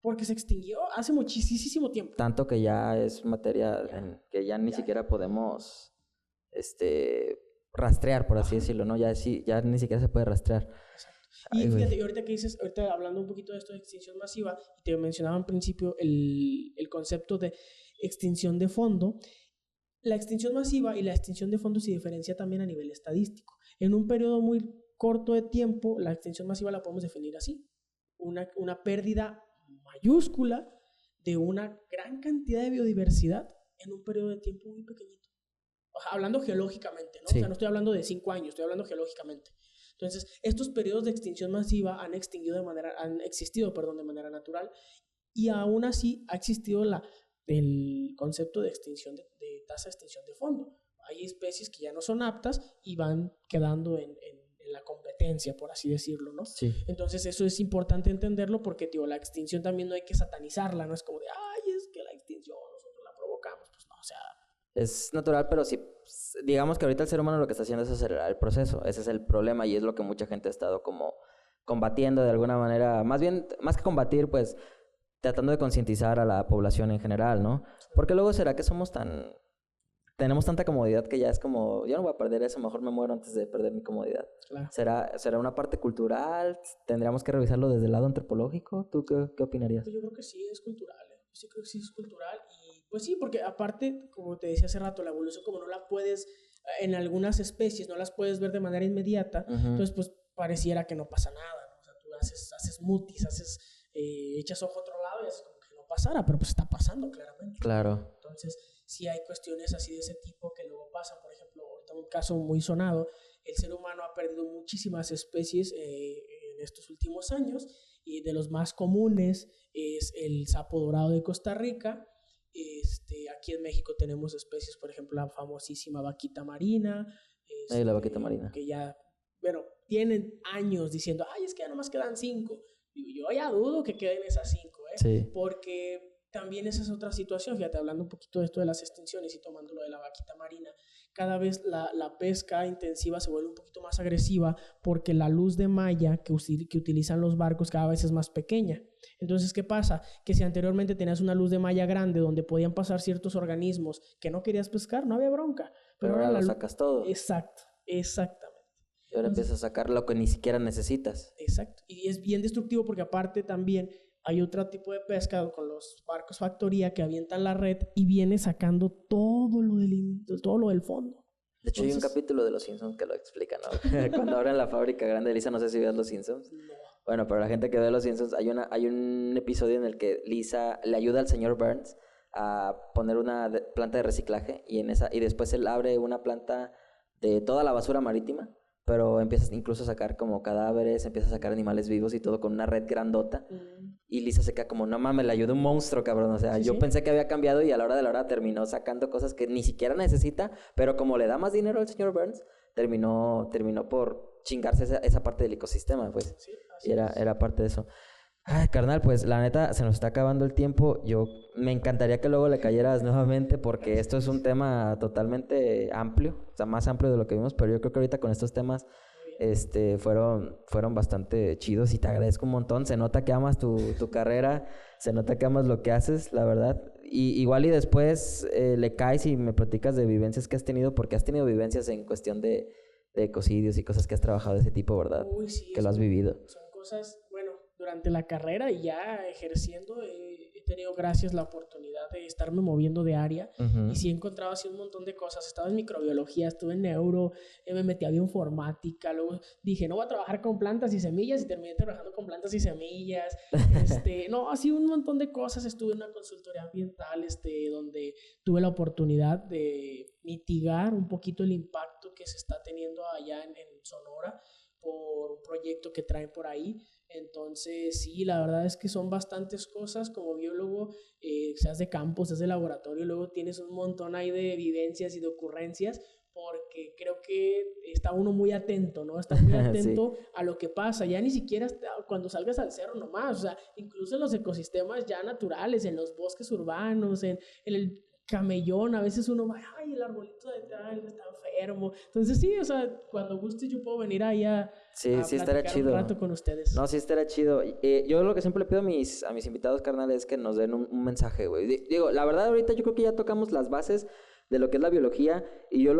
S2: Porque se extinguió hace muchísimo tiempo.
S1: Tanto que ya es materia que ya ni siquiera podemos rastrear, por así decirlo, ¿no? Ya ni siquiera se puede rastrear.
S2: Exacto. Y fíjate, y ahorita que dices, ahorita hablando un poquito de esto de extinción masiva, y te mencionaba en principio el concepto de extinción de fondo, la extinción masiva y la extinción de fondo se diferencia también a nivel estadístico. En un periodo muy corto de tiempo, la extinción masiva la podemos definir así. Una pérdida mayúscula de una gran cantidad de biodiversidad en un periodo de tiempo muy pequeñito. Hablando geológicamente, ¿no?
S1: Sí.
S2: O sea, no estoy hablando de 5 años, estoy hablando geológicamente. Entonces, estos periodos de extinción masiva han existido de manera natural, y aún así ha existido el concepto de extinción de tasa de extinción de fondo. Hay especies que ya no son aptas y van quedando en la competencia, por así decirlo, ¿no?
S1: Sí.
S2: Entonces eso es importante entenderlo porque, tío, la extinción también no hay que satanizarla, no es como de, ay, es que la extinción nosotros la provocamos, pues no, o sea...
S1: Es natural, pero sí, digamos que ahorita el ser humano lo que está haciendo es acelerar el proceso, ese es el problema y es lo que mucha gente ha estado como combatiendo de alguna manera, más que combatir, pues tratando de concientizar a la población en general, ¿no? Porque luego será que tenemos tanta comodidad que ya es como, yo no voy a perder eso, mejor me muero antes de perder mi comodidad.
S2: Claro.
S1: ¿Será una parte cultural? ¿Tendríamos que revisarlo desde el lado antropológico? ¿Tú qué opinarías?
S2: Pues yo creo que sí es cultural, Yo sí creo que sí es cultural y pues sí, porque aparte, como te decía hace rato, la evolución como no la puedes, en algunas especies no las puedes ver de manera inmediata, entonces pues pareciera que no pasa nada, ¿no? O sea, tú haces mutis, echas ojo a otro lado y haces como que no pasara, pero pues está pasando claramente.
S1: Claro.
S2: Entonces, sí hay cuestiones así de ese tipo que luego pasan. Por ejemplo, ahorita un caso muy sonado, el ser humano ha perdido muchísimas especies en estos últimos años, y de los más comunes es el sapo dorado de Costa Rica. Aquí en México tenemos especies, por ejemplo, la famosísima vaquita marina.
S1: La vaquita marina.
S2: Que ya, bueno, tienen años diciendo, ay, es que ya nomás quedan 5. Yo ya dudo que queden esas 5,
S1: Sí.
S2: Porque también esa es otra situación. Fíjate, hablando un poquito de esto de las extinciones y tomando lo de la vaquita marina, cada vez la pesca intensiva se vuelve un poquito más agresiva porque la luz de malla que utilizan los barcos cada vez es más pequeña. Entonces, ¿qué pasa? Que si anteriormente tenías una luz de malla grande donde podían pasar ciertos organismos que no querías pescar, no había bronca.
S1: Pero ahora lo sacas todo.
S2: Exactamente.
S1: Y ahora empiezas a sacar lo que ni siquiera necesitas.
S2: Exacto. Y es bien destructivo porque aparte también hay otro tipo de pesca con los barcos factoría que avientan la red y viene sacando todo lo del fondo.
S1: De hecho, hay un capítulo de Los Simpsons que lo explica, ¿no? Cuando abren la fábrica grande de Lisa, no sé si veas Los Simpsons.
S2: No.
S1: Bueno, para la gente que ve Los Simpsons, hay un episodio en el que Lisa le ayuda al señor Burns a poner una planta de reciclaje y después él abre una planta de toda la basura marítima, pero empiezas incluso a sacar como cadáveres, empieza a sacar animales vivos y todo con una red grandota. Y Lisa se queda como, no mames, le ayuda un monstruo, cabrón. O sea,
S2: Sí,
S1: yo
S2: sí.
S1: pensé que había cambiado y a la hora terminó sacando cosas que ni siquiera necesita, pero como le da más dinero al señor Burns, terminó por chingarse esa parte del ecosistema, pues.
S2: Sí,
S1: Y era parte de eso. Ay, carnal, pues la neta se nos está acabando el tiempo. Me encantaría que luego le cayeras nuevamente porque esto es un tema totalmente amplio, o sea, más amplio de lo que vimos, pero yo creo que ahorita con estos temas fueron bastante chidos y te agradezco un montón. Se nota que amas tu carrera, se nota que amas lo que haces, la verdad. Y igual y después le caes y me platicas de vivencias que has tenido, porque has tenido vivencias en cuestión de ecocidios y cosas que has trabajado de ese tipo, ¿verdad?
S2: Uy, sí,
S1: que lo has vivido.
S2: Son cosas, bueno, durante la carrera y ya ejerciendo he tenido, gracias, la oportunidad de estarme moviendo de área.
S1: Uh-huh.
S2: Y sí he encontrado así un montón de cosas. Estaba en microbiología, estuve en neuro, me metí a bioinformática, luego dije, no voy a trabajar con plantas y semillas, y terminé trabajando con plantas y semillas. No, así un montón de cosas. Estuve en una consultoría ambiental, donde tuve la oportunidad de mitigar un poquito el impacto que se está teniendo allá en Sonora por un proyecto que traen por ahí. Entonces, sí, la verdad es que son bastantes cosas. Como biólogo, seas de campo, seas de laboratorio, luego tienes un montón ahí de vivencias y de ocurrencias, porque creo que está uno muy atento, ¿no? Está muy atento
S1: Sí.
S2: a lo que pasa. Ya ni siquiera cuando salgas al cerro nomás, o sea, incluso en los ecosistemas ya naturales, en los bosques urbanos, en el camellón, a veces uno va, ay, el arbolito de tal está enfermo. Entonces sí, o sea, cuando guste yo puedo venir ahí a
S1: Sí, sí estaría
S2: platicar
S1: chido.
S2: un rato con ustedes.
S1: No, sí estaría chido. Yo lo que siempre le pido a mis invitados, carnal, es que nos den un mensaje, güey. Digo, la verdad, ahorita yo creo que ya tocamos las bases de lo que es la biología y yo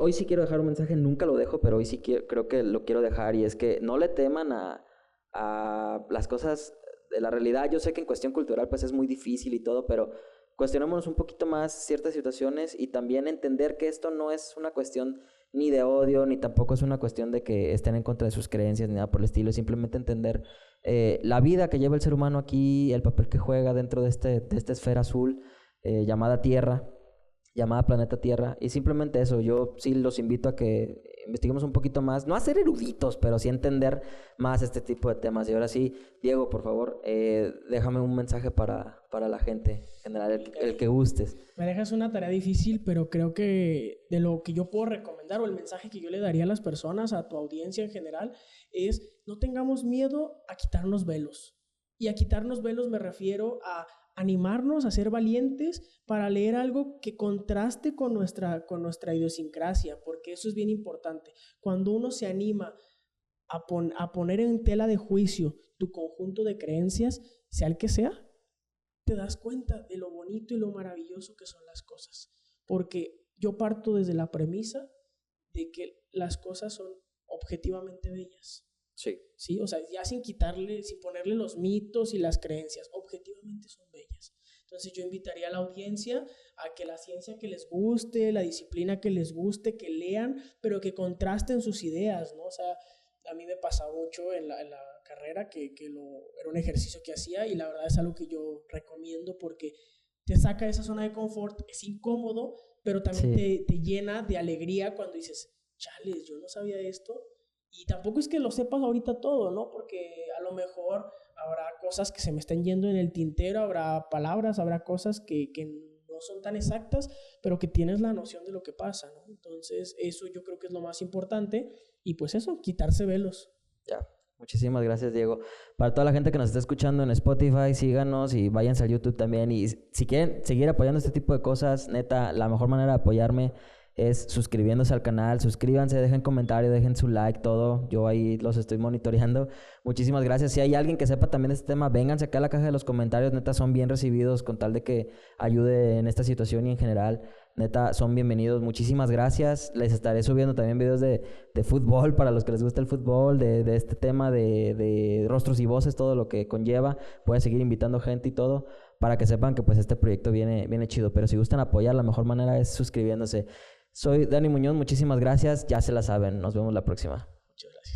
S1: hoy sí quiero dejar un mensaje, nunca lo dejo, pero hoy sí creo que lo quiero dejar y es que no le teman a las cosas de la realidad. Yo sé que en cuestión cultural pues es muy difícil y todo, pero cuestionémonos un poquito más ciertas situaciones y también entender que esto no es una cuestión ni de odio, ni tampoco es una cuestión de que estén en contra de sus creencias, ni nada por el estilo. Es simplemente entender la vida que lleva el ser humano aquí, el papel que juega dentro de esta esfera azul llamada Tierra, llamada planeta Tierra. Y simplemente eso, yo sí los invito a que investiguemos un poquito más, no a ser eruditos, pero sí a entender más este tipo de temas. Y ahora sí, Diego, por favor, déjame un mensaje para la gente en general, el que gustes.
S2: Me dejas una tarea difícil, pero creo que de lo que yo puedo recomendar o el mensaje que yo le daría a las personas, a tu audiencia en general, es no tengamos miedo a quitarnos velos. Y a quitarnos velos me refiero a animarnos a ser valientes para leer algo que contraste con nuestra idiosincrasia, porque eso es bien importante. Cuando uno se anima a poner en tela de juicio tu conjunto de creencias, sea el que sea, te das cuenta de lo bonito y lo maravilloso que son las cosas. Porque yo parto desde la premisa de que las cosas son objetivamente bellas.
S1: Sí.
S2: ¿Sí? O sea, ya sin ponerle los mitos y las creencias, objetivamente son bellas. Entonces yo invitaría a la audiencia a que la ciencia que les guste, la disciplina que les guste, que lean, pero que contrasten sus ideas, ¿no? O sea, a mí me pasaba mucho en la carrera que era un ejercicio que hacía y la verdad es algo que yo recomiendo porque te saca de esa zona de confort, es incómodo, pero también te llena de alegría cuando dices, chales, yo no sabía esto. Y tampoco es que lo sepas ahorita todo, ¿no? Porque a lo mejor habrá cosas que se me están yendo en el tintero, habrá palabras, habrá cosas que no son tan exactas, pero que tienes la noción de lo que pasa, ¿no? Entonces, eso yo creo que es lo más importante. Y pues eso, quitarse velos.
S1: Ya. Muchísimas gracias, Diego. Para toda la gente que nos está escuchando en Spotify, síganos y váyanse a YouTube también. Y si quieren seguir apoyando este tipo de cosas, neta, la mejor manera de apoyarme es suscribiéndose al canal. Suscríbanse, dejen comentario, dejen su like, todo. Yo ahí los estoy monitoreando. Muchísimas gracias. Si hay alguien que sepa también de este tema, vénganse acá a la caja de los comentarios. Neta, son bien recibidos con tal de que ayude en esta situación y en general. Neta, son bienvenidos. Muchísimas gracias. Les estaré subiendo también videos de fútbol para los que les gusta el fútbol, de este tema de rostros y voces, todo lo que conlleva. Voy a seguir invitando gente y todo para que sepan que pues este proyecto viene chido. Pero si gustan apoyar, la mejor manera es suscribiéndose. Soy Dani Muñoz, muchísimas gracias. Ya se la saben. Nos vemos la próxima.
S2: Muchas gracias.